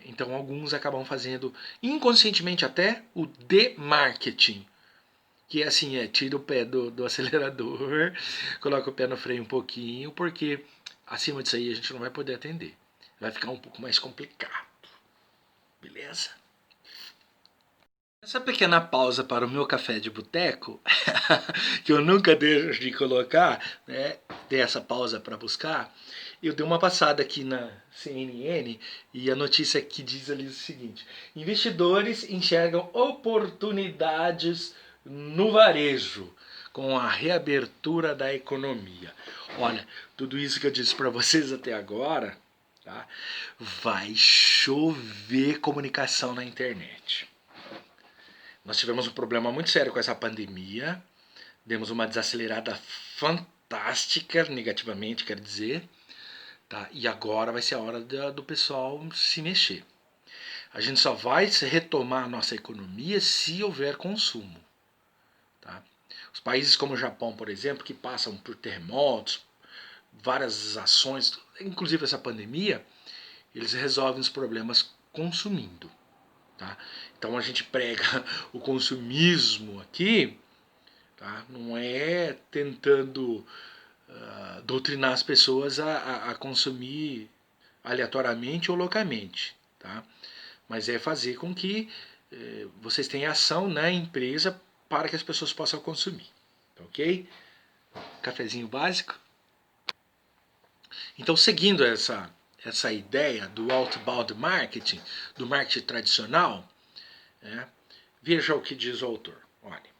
Então alguns acabam fazendo inconscientemente até o demarketing, que é assim, tira o pé do acelerador, coloca o pé no freio um pouquinho, porque acima disso aí a gente não vai poder atender. Vai ficar um pouco mais complicado. Beleza? Essa pequena pausa para o meu café de boteco, que eu nunca deixo de colocar, né? Dei essa pausa para buscar. Eu dei uma passada aqui na CNN e a notícia que diz ali o seguinte: investidores enxergam oportunidades no varejo com a reabertura da economia. Olha, tudo isso que eu disse para vocês até agora, tá? Vai chover comunicação na internet. Nós tivemos um problema muito sério com essa pandemia, demos uma desacelerada fantástica, negativamente, quer dizer, tá? E agora vai ser a hora do pessoal se mexer. A gente só vai retomar a nossa economia se houver consumo. Tá? Os países como o Japão, por exemplo, que passam por terremotos, várias ações, inclusive essa pandemia, eles resolvem os problemas consumindo. Tá? Então a gente prega o consumismo aqui, tá? Não é tentando doutrinar as pessoas a consumir aleatoriamente ou loucamente, tá? Mas é fazer com que vocês tenham ação na empresa para que as pessoas possam consumir, tá, ok? Cafezinho básico. Então, seguindo essa ideia do outbound marketing, do marketing tradicional, veja o que diz o autor. Olha.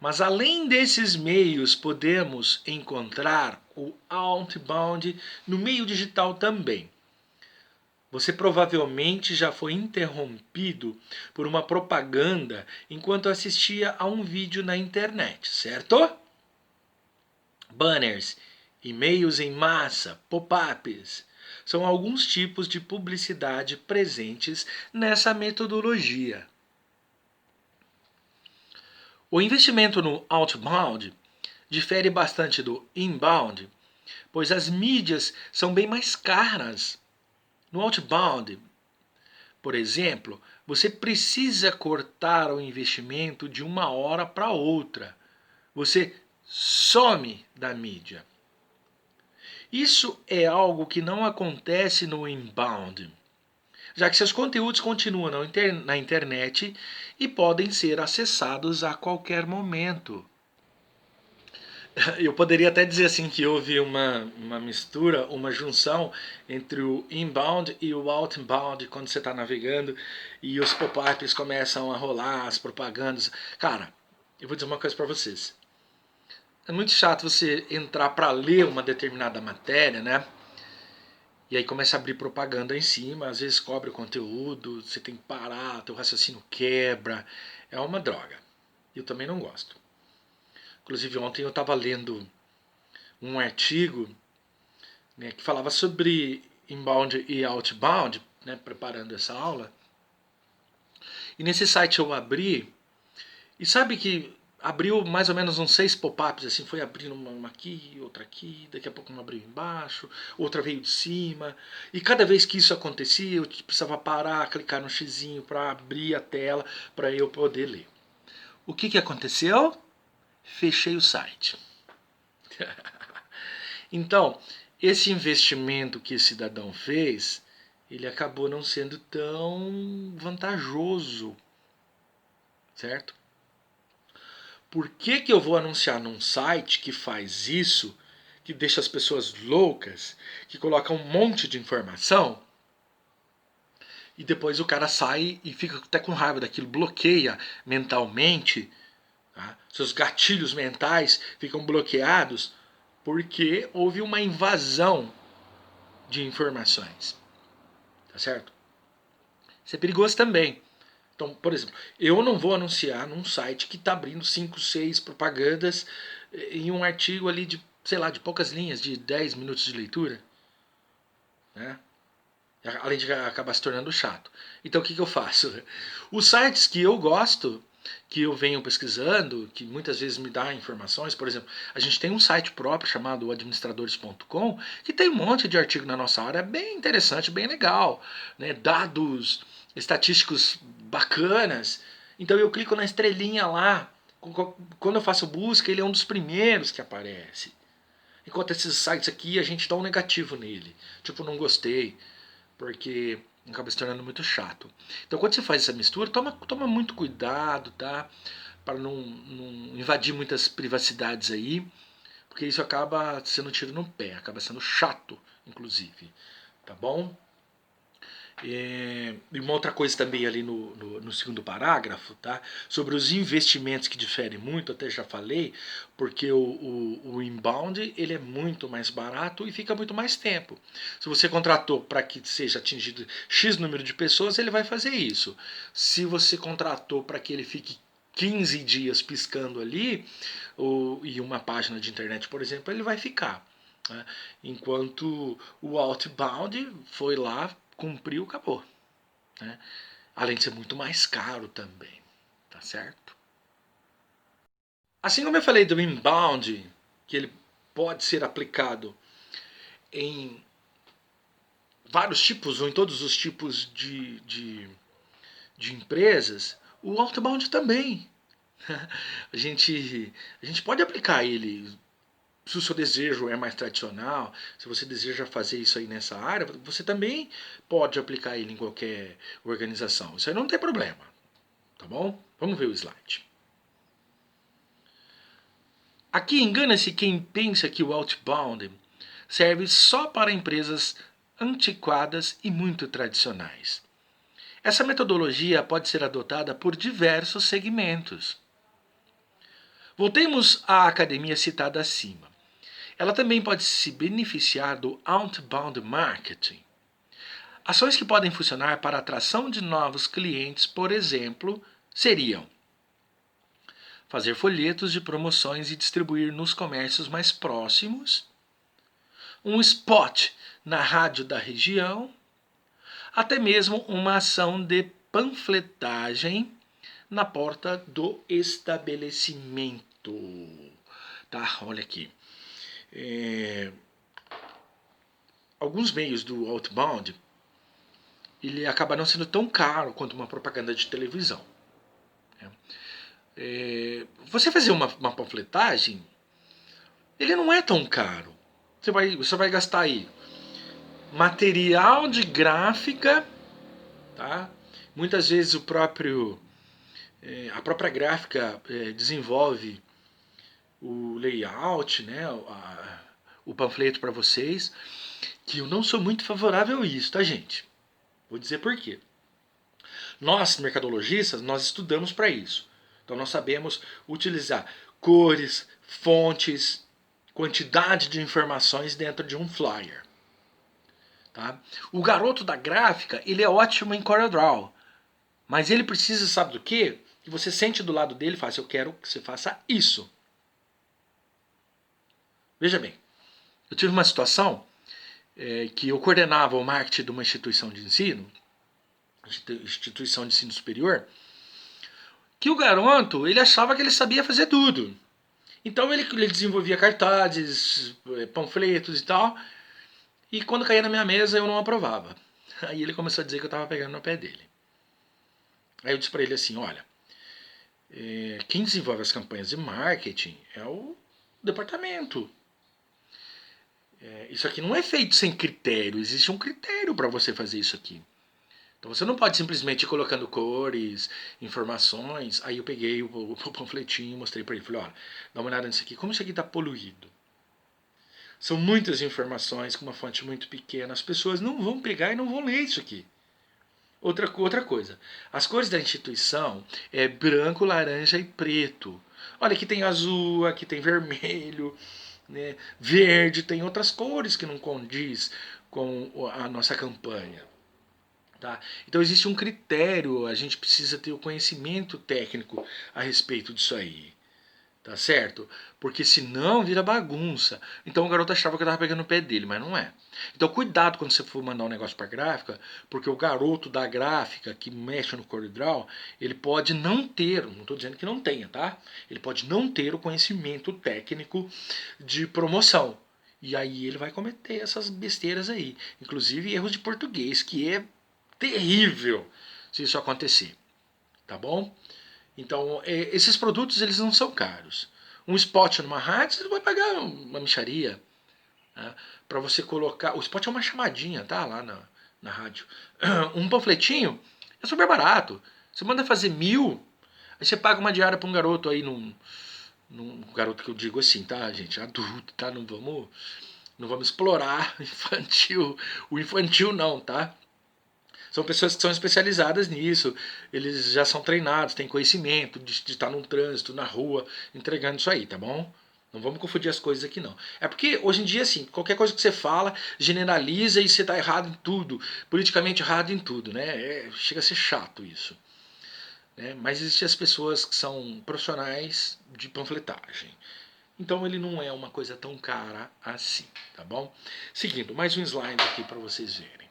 Mas além desses meios, podemos encontrar o outbound no meio digital também. Você provavelmente já foi interrompido por uma propaganda enquanto assistia a um vídeo na internet, certo? Banners, e-mails em massa, pop-ups, são alguns tipos de publicidade presentes nessa metodologia. O investimento no outbound difere bastante do inbound, pois as mídias são bem mais caras. No outbound, por exemplo, você precisa cortar o investimento de uma hora para outra. Você some da mídia. Isso é algo que não acontece no inbound, já que seus conteúdos continuam na internet e podem ser acessados a qualquer momento. Eu poderia até dizer assim que houve uma mistura, uma junção entre o inbound e o outbound quando você está navegando e os pop-ups começam a rolar, as propagandas. Cara, eu vou dizer uma coisa para vocês. É muito chato você entrar para ler uma determinada matéria, né? E aí começa a abrir propaganda em cima, às vezes cobre o conteúdo, você tem que parar, teu raciocínio quebra. É uma droga. Eu também não gosto. Inclusive ontem eu estava lendo um artigo, né, que falava sobre inbound e outbound, né, preparando essa aula. E nesse site eu abri, e sabe que abriu mais ou menos uns 6 pop-ups, assim, foi abrindo uma aqui, outra aqui, daqui a pouco uma abriu embaixo, outra veio de cima. E cada vez que isso acontecia, eu precisava parar, clicar no xizinho para abrir a tela, para eu poder ler. O que aconteceu? Fechei o site. Então, esse investimento que esse cidadão fez, ele acabou não sendo tão vantajoso, certo? Por que eu vou anunciar num site que faz isso, que deixa as pessoas loucas, que coloca um monte de informação, e depois o cara sai e fica até com raiva daquilo, bloqueia mentalmente, tá? Seus gatilhos mentais ficam bloqueados porque houve uma invasão de informações, tá certo? Isso é perigoso também. Então, por exemplo, eu não vou anunciar num site que está abrindo 5, 6 propagandas em um artigo ali de, sei lá, de poucas linhas, de 10 minutos de leitura, né? Além de acabar se tornando chato. Então o que eu faço? Os sites que eu gosto, que eu venho pesquisando, que muitas vezes me dá informações, por exemplo, a gente tem um site próprio chamado administradores.com, que tem um monte de artigo na nossa área, bem interessante, bem legal, né? Dados estatísticos bacanas. Então eu clico na estrelinha lá, quando eu faço busca, ele é um dos primeiros que aparece. Enquanto esses sites aqui, a gente dá um negativo nele, tipo, não gostei, porque acaba se tornando muito chato. Então quando você faz essa mistura, toma muito cuidado, tá? Para não invadir muitas privacidades aí, porque isso acaba sendo tiro no pé, acaba sendo chato, inclusive. Tá bom? E uma outra coisa também ali no segundo parágrafo, tá? Sobre os investimentos que diferem muito, até já falei, porque o inbound ele é muito mais barato e fica muito mais tempo. Se você contratou para que seja atingido X número de pessoas, ele vai fazer isso. Se você contratou para que ele fique 15 dias piscando ali, e uma página de internet, por exemplo, ele vai ficar. Né? Enquanto o outbound foi lá, cumpriu, acabou. Né? Além de ser muito mais caro também. Tá certo? Assim como eu falei do inbound, que ele pode ser aplicado em vários tipos, ou em todos os tipos de empresas, o outbound também. A gente pode aplicar ele. Se o seu desejo é mais tradicional, se você deseja fazer isso aí nessa área, você também pode aplicar ele em qualquer organização. Isso aí não tem problema, tá bom? Vamos ver o slide. Aqui engana-se quem pensa que o outbound serve só para empresas antiquadas e muito tradicionais. Essa metodologia pode ser adotada por diversos segmentos. Voltemos à academia citada acima. Ela também pode se beneficiar do outbound marketing. Ações que podem funcionar para a atração de novos clientes, por exemplo, seriam fazer folhetos de promoções e distribuir nos comércios mais próximos, um spot na rádio da região, até mesmo uma ação de panfletagem na porta do estabelecimento. Tá? Olha aqui. Alguns meios do outbound, ele acaba não sendo tão caro quanto uma propaganda de televisão. Você fazer uma panfletagem, ele não é tão caro. Você vai gastar aí material de gráfica, tá? Muitas vezes a própria gráfica desenvolve o layout, né? O panfleto para vocês, que eu não sou muito favorável a isso, tá, gente? Vou dizer por quê. Nós, mercadologistas, nós estudamos para isso. Então nós sabemos utilizar cores, fontes, quantidade de informações dentro de um flyer. Tá? O garoto da gráfica, ele é ótimo em CorelDRAW, mas ele precisa, sabe do quê? Que você sente do lado dele e fala assim, eu quero que você faça isso. Veja bem, eu tive uma situação que eu coordenava o marketing de uma instituição de ensino superior, que o garoto, ele achava que ele sabia fazer tudo. Então ele desenvolvia cartazes, panfletos e tal, e quando caía na minha mesa eu não aprovava. Aí ele começou a dizer que eu estava pegando no pé dele. Aí eu disse para ele assim, olha, quem desenvolve as campanhas de marketing é o departamento. Isso aqui não é feito sem critério, existe um critério para você fazer isso aqui. Então você não pode simplesmente ir colocando cores, informações. Aí eu peguei o panfletinho e mostrei para ele. Falei, olha, dá uma olhada nisso aqui. Como isso aqui está poluído? São muitas informações com uma fonte muito pequena. As pessoas não vão pegar e não vão ler isso aqui. Outra coisa. As cores da instituição é branco, laranja e preto. Olha, aqui tem azul, aqui tem vermelho, né, verde. Tem outras cores que não condiz com a nossa campanha. Tá? Então existe um critério, a gente precisa ter o conhecimento técnico a respeito disso aí. Tá certo? Porque senão vira bagunça. Então o garoto achava que eu estava pegando o pé dele, mas não é. Então cuidado quando você for mandar um negócio para gráfica, porque o garoto da gráfica que mexe no CorelDRAW, ele pode não ter, não estou dizendo que não tenha, tá? Ele pode não ter o conhecimento técnico de promoção. E aí ele vai cometer essas besteiras aí. Inclusive erros de português, que é terrível se isso acontecer, tá bom? Então, esses produtos eles não são caros. Um spot numa rádio, você vai pagar uma mixaria, né? Para você colocar... O spot é uma chamadinha, tá? Lá na rádio. Um panfletinho é super barato. Você manda fazer 1000, aí você paga uma diária para um garoto aí, num garoto que eu digo assim, tá, gente? Adulto, tá? Não vamos explorar o infantil não, tá? São pessoas que são especializadas nisso, eles já são treinados, têm conhecimento de estar num trânsito, na rua, entregando isso aí, tá bom? Não vamos confundir as coisas aqui não. É porque hoje em dia, assim, qualquer coisa que você fala, generaliza e você está errado em tudo, politicamente errado em tudo, né? Chega a ser chato isso. Né? Mas existem as pessoas que são profissionais de panfletagem. Então ele não é uma coisa tão cara assim, tá bom? Seguindo, mais um slide aqui para vocês verem.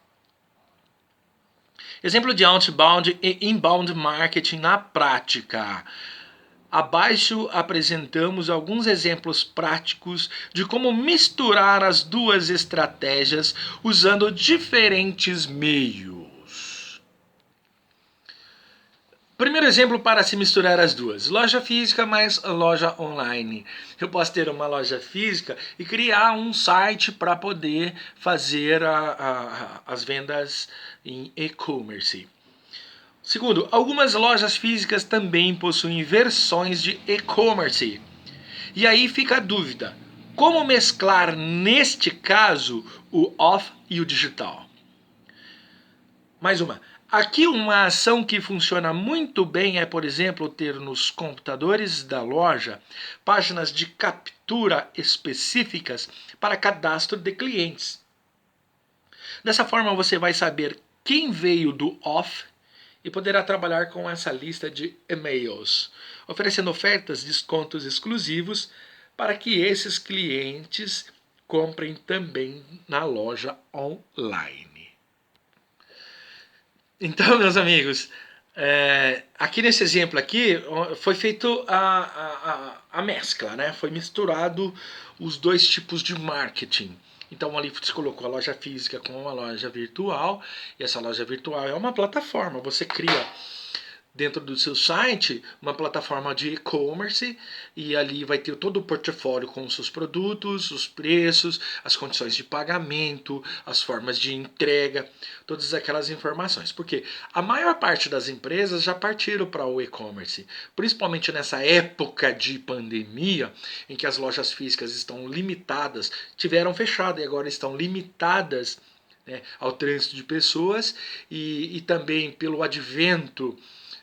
Exemplo de outbound e inbound marketing na prática. Abaixo apresentamos alguns exemplos práticos de como misturar as duas estratégias usando diferentes meios. Primeiro exemplo para se misturar as duas. Loja física mais loja online. Eu posso ter uma loja física e criar um site para poder fazer as vendas em e-commerce. Segundo, algumas lojas físicas também possuem versões de e-commerce. E aí fica a dúvida, como mesclar neste caso o off e o digital? Mais uma. Aqui uma ação que funciona muito bem é, por exemplo, ter nos computadores da loja páginas de captura específicas para cadastro de clientes. Dessa forma você vai saber quem veio do off e poderá trabalhar com essa lista de e-mails, oferecendo ofertas, descontos exclusivos para que esses clientes comprem também na loja online. Então, meus amigos, Aqui nesse exemplo aqui foi feito a mescla, né? Foi misturado os dois tipos de marketing. Então ali se colocou a loja física com a loja virtual, e essa loja virtual é uma plataforma. Você cria dentro do seu site uma plataforma de e-commerce e ali vai ter todo o portfólio com os seus produtos, os preços, as condições de pagamento, as formas de entrega, todas aquelas informações. Porque a maior parte das empresas já partiram para o e-commerce, principalmente nessa época de pandemia, em que as lojas físicas estão limitadas, tiveram fechado e agora estão limitadas, né, ao trânsito de pessoas e também pelo advento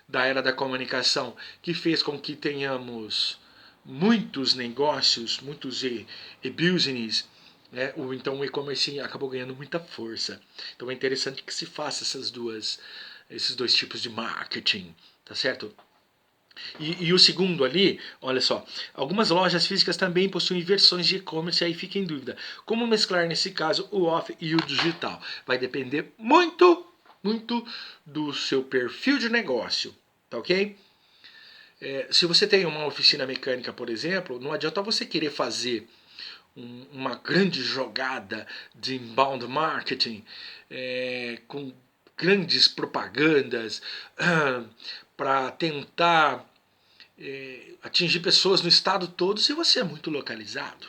da era da comunicação, que fez com que tenhamos muitos negócios, muitos e-business, né? Então o e-commerce acabou ganhando muita força. Então é interessante que se faça esses dois tipos de marketing, tá certo? E o segundo ali, olha só, algumas lojas físicas também possuem versões de e-commerce, aí fica em dúvida. Como mesclar nesse caso o off e o digital? Vai depender muito, muito do seu perfil de negócio, tá ok? Se você tem uma oficina mecânica, por exemplo, não adianta você querer fazer uma grande jogada de inbound marketing com grandes propagandas para tentar atingir pessoas no estado todo se você é muito localizado.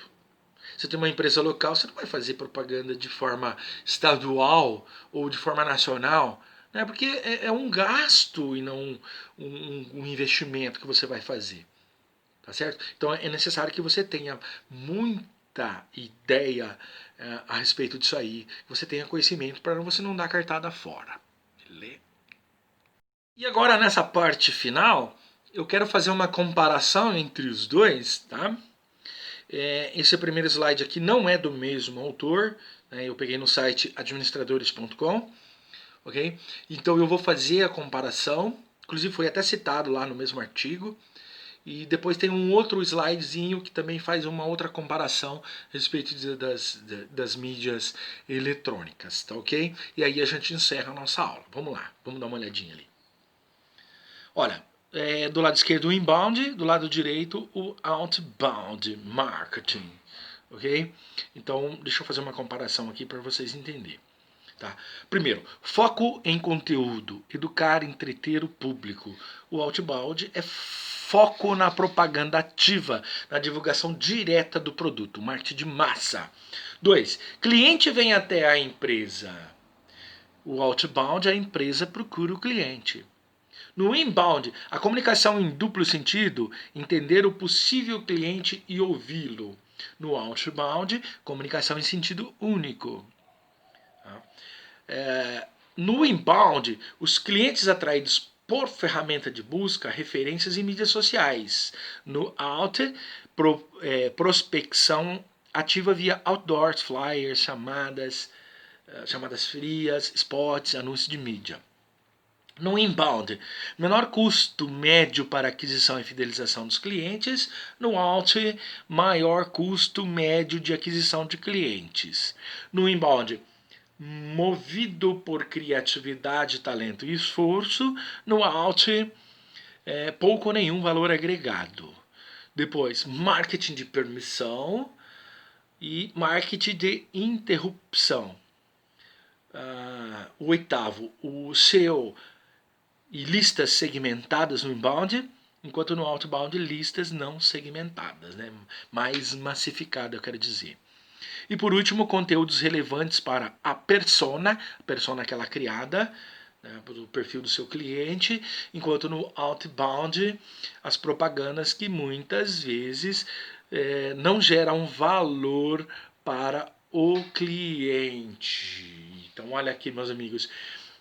Você tem uma empresa local, você não vai fazer propaganda de forma estadual ou de forma nacional, né? Porque é um gasto e não um investimento que você vai fazer. Tá certo? Então é necessário que você tenha muita ideia a respeito disso aí, que você tenha conhecimento para você não dar cartada fora. Beleza? E agora nessa parte final, eu quero fazer uma comparação entre os dois, tá? Esse primeiro slide aqui não é do mesmo autor, né? Eu peguei no site administradores.com, ok? Então eu vou fazer a comparação, inclusive foi até citado lá no mesmo artigo, e depois tem um outro slidezinho que também faz uma outra comparação a respeito das mídias eletrônicas, tá ok? E aí a gente encerra a nossa aula. Vamos lá, vamos dar uma olhadinha ali. Olha, do lado esquerdo o inbound, do lado direito o outbound marketing, ok? Então, deixa eu fazer uma comparação aqui para vocês entenderem. Tá? Primeiro, foco em conteúdo, educar, entreter o público. O outbound é foco na propaganda ativa, na divulgação direta do produto, marketing de massa. 2. Cliente vem até a empresa. O outbound, a empresa procura o cliente. No inbound, a comunicação em duplo sentido, entender o possível cliente e ouvi-lo. No outbound, comunicação em sentido único. No inbound, os clientes atraídos por ferramenta de busca, referências e mídias sociais. No out, prospecção ativa via outdoors, flyers, chamadas frias, spots, anúncios de mídia. No inbound, menor custo médio para aquisição e fidelização dos clientes. No out, maior custo médio de aquisição de clientes. No inbound, movido por criatividade, talento e esforço. No out, pouco ou nenhum valor agregado. Depois, marketing de permissão e marketing de interrupção. O oitavo, o SEO e listas segmentadas no inbound, enquanto no outbound listas não segmentadas, né? Mais massificada, eu quero dizer. E por último, conteúdos relevantes para a persona que ela é criada, né, o perfil do seu cliente, enquanto no outbound, as propagandas que muitas vezes não geram valor para o cliente. Então, olha aqui, meus amigos,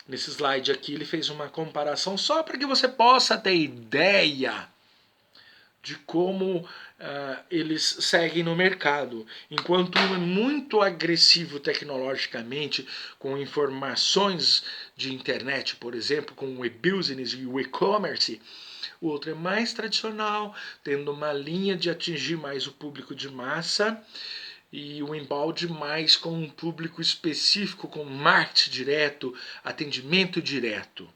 nesse slide aqui ele fez uma comparação só para que você possa ter ideia de como eles seguem no mercado. Enquanto um é muito agressivo tecnologicamente, com informações de internet, por exemplo, com o e-business e o e-commerce, o outro é mais tradicional, tendo uma linha de atingir mais o público de massa, e o inbound mais com um público específico, com marketing direto, atendimento direto.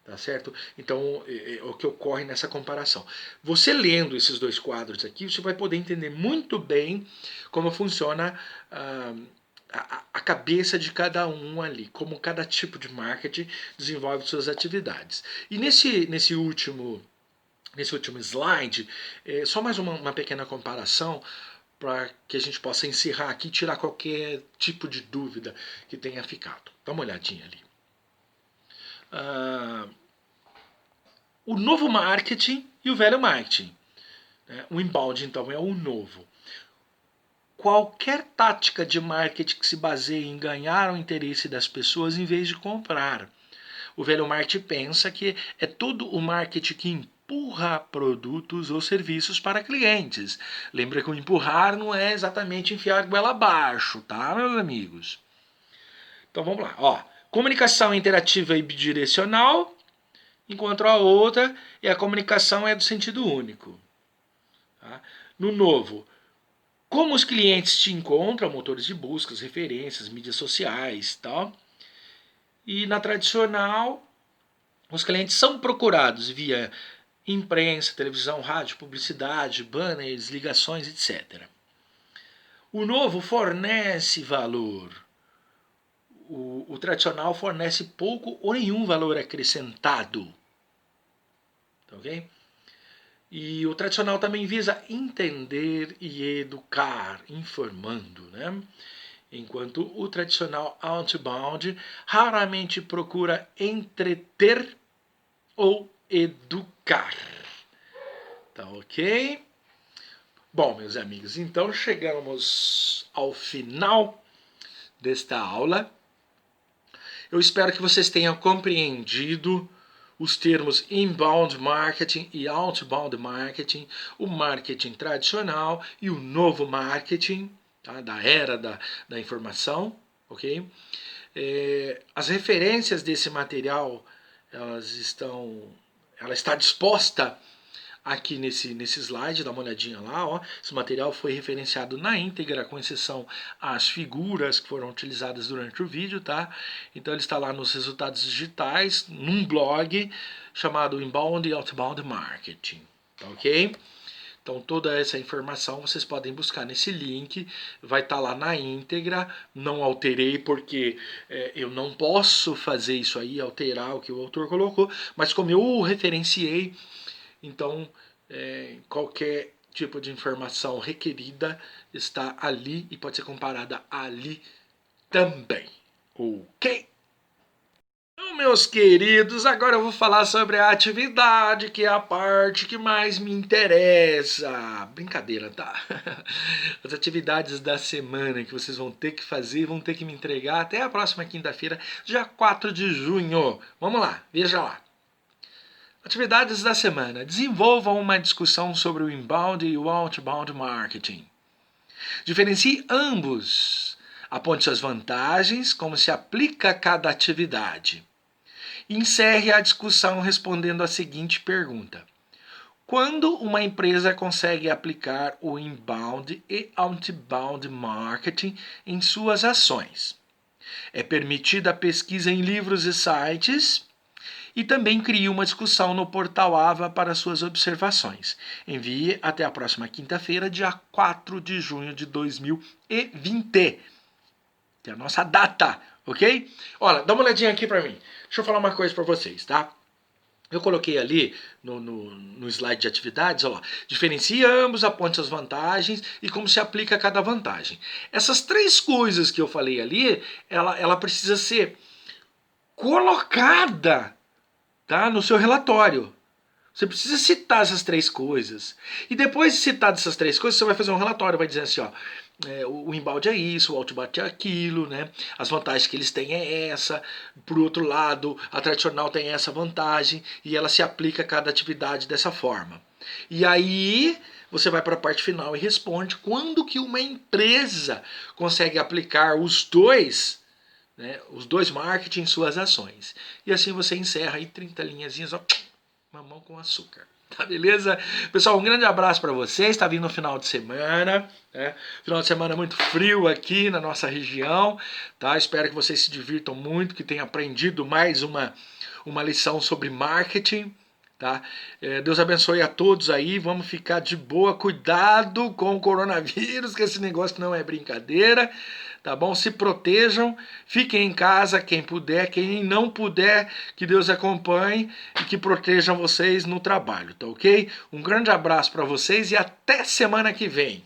Tá certo? Então, é o que ocorre nessa comparação. Você lendo esses dois quadros aqui, você vai poder entender muito bem como funciona a cabeça de cada um ali, como cada tipo de marketing desenvolve suas atividades. E nesse último slide, só mais uma pequena comparação para que a gente possa encerrar aqui e tirar qualquer tipo de dúvida que tenha ficado. Dá uma olhadinha ali. O novo marketing e o velho marketing. O inbound, então, é o novo. Qualquer tática de marketing que se baseie em ganhar o interesse das pessoas em vez de comprar. O velho marketing pensa que é todo o marketing que empurra produtos ou serviços para clientes. Lembra que o empurrar não é exatamente enfiar a goela abaixo, tá, meus amigos? Então vamos lá. Comunicação interativa e bidirecional, enquanto a outra é a comunicação do sentido único. Tá? No novo, como os clientes te encontram, motores de buscas, referências, mídias sociais, tal. E na tradicional, os clientes são procurados via imprensa, televisão, rádio, publicidade, banners, ligações, etc. O novo fornece valor. O tradicional fornece pouco ou nenhum valor acrescentado. Ok? E o tradicional também visa entender e educar, informando, né? Enquanto o tradicional outbound raramente procura entreter ou educar. Tá ok? Bom, meus amigos, então chegamos ao final desta aula. Eu espero que vocês tenham compreendido os termos inbound marketing e outbound marketing, o marketing tradicional e o novo marketing, tá? Da era da informação, ok? As referências desse material, ela está disposta aqui nesse slide, dá uma olhadinha lá, ó. Esse material foi referenciado na íntegra, com exceção às figuras que foram utilizadas durante o vídeo, tá? Então ele está lá nos resultados digitais, num blog chamado Inbound e Outbound Marketing, tá ok? Então toda essa informação vocês podem buscar nesse link, vai estar lá na íntegra, não alterei porque eu não posso fazer isso aí, alterar o que o autor colocou, mas como eu referenciei, então qualquer tipo de informação requerida está ali e pode ser comparada ali também, ok? Então, meus queridos, agora eu vou falar sobre a atividade, que é a parte que mais me interessa. Brincadeira, tá? As atividades da semana que vocês vão ter que fazer, vão ter que me entregar até a próxima quinta-feira, dia 4 de junho. Vamos lá, veja lá. Atividades da semana. Desenvolvam uma discussão sobre o inbound e o outbound marketing. Diferencie ambos. Aponte suas vantagens, como se aplica a cada atividade. Encerre a discussão respondendo a seguinte pergunta: quando uma empresa consegue aplicar o inbound e outbound marketing em suas ações? É permitida a pesquisa em livros e sites? E também crie uma discussão no portal AVA para suas observações. Envie até a próxima quinta-feira, dia 4 de junho de 2020. Que é a nossa data, ok? Olha, dá uma olhadinha aqui para mim. Deixa eu falar uma coisa para vocês, tá? Eu coloquei ali no slide de atividades, olha lá, diferencie ambos, aponte as vantagens e como se aplica a cada vantagem. Essas três coisas que eu falei ali, ela precisa ser colocada, tá, no seu relatório. Você precisa citar essas três coisas. E depois de citar essas três coisas, você vai fazer um relatório, vai dizer assim, ó, o inbound é isso, o outbound é aquilo, né? As vantagens que eles têm é essa. Por outro lado, a tradicional tem essa vantagem e ela se aplica a cada atividade dessa forma. E aí você vai para a parte final e responde quando que uma empresa consegue aplicar os dois marketing em suas ações. E assim você encerra aí 30 linhazinhas, ó, mamão com açúcar. Tá, beleza? Pessoal, um grande abraço para vocês. Está vindo o final de semana, né? Final de semana muito frio aqui na nossa região, tá? Espero que vocês se divirtam muito, que tenham aprendido mais uma lição sobre marketing, tá? Deus abençoe a todos aí. Vamos ficar de boa. Cuidado com o coronavírus, que esse negócio não é brincadeira. Tá bom? Se protejam, fiquem em casa, quem puder, quem não puder, que Deus acompanhe e que protejam vocês no trabalho, tá ok? Um grande abraço para vocês e até semana que vem.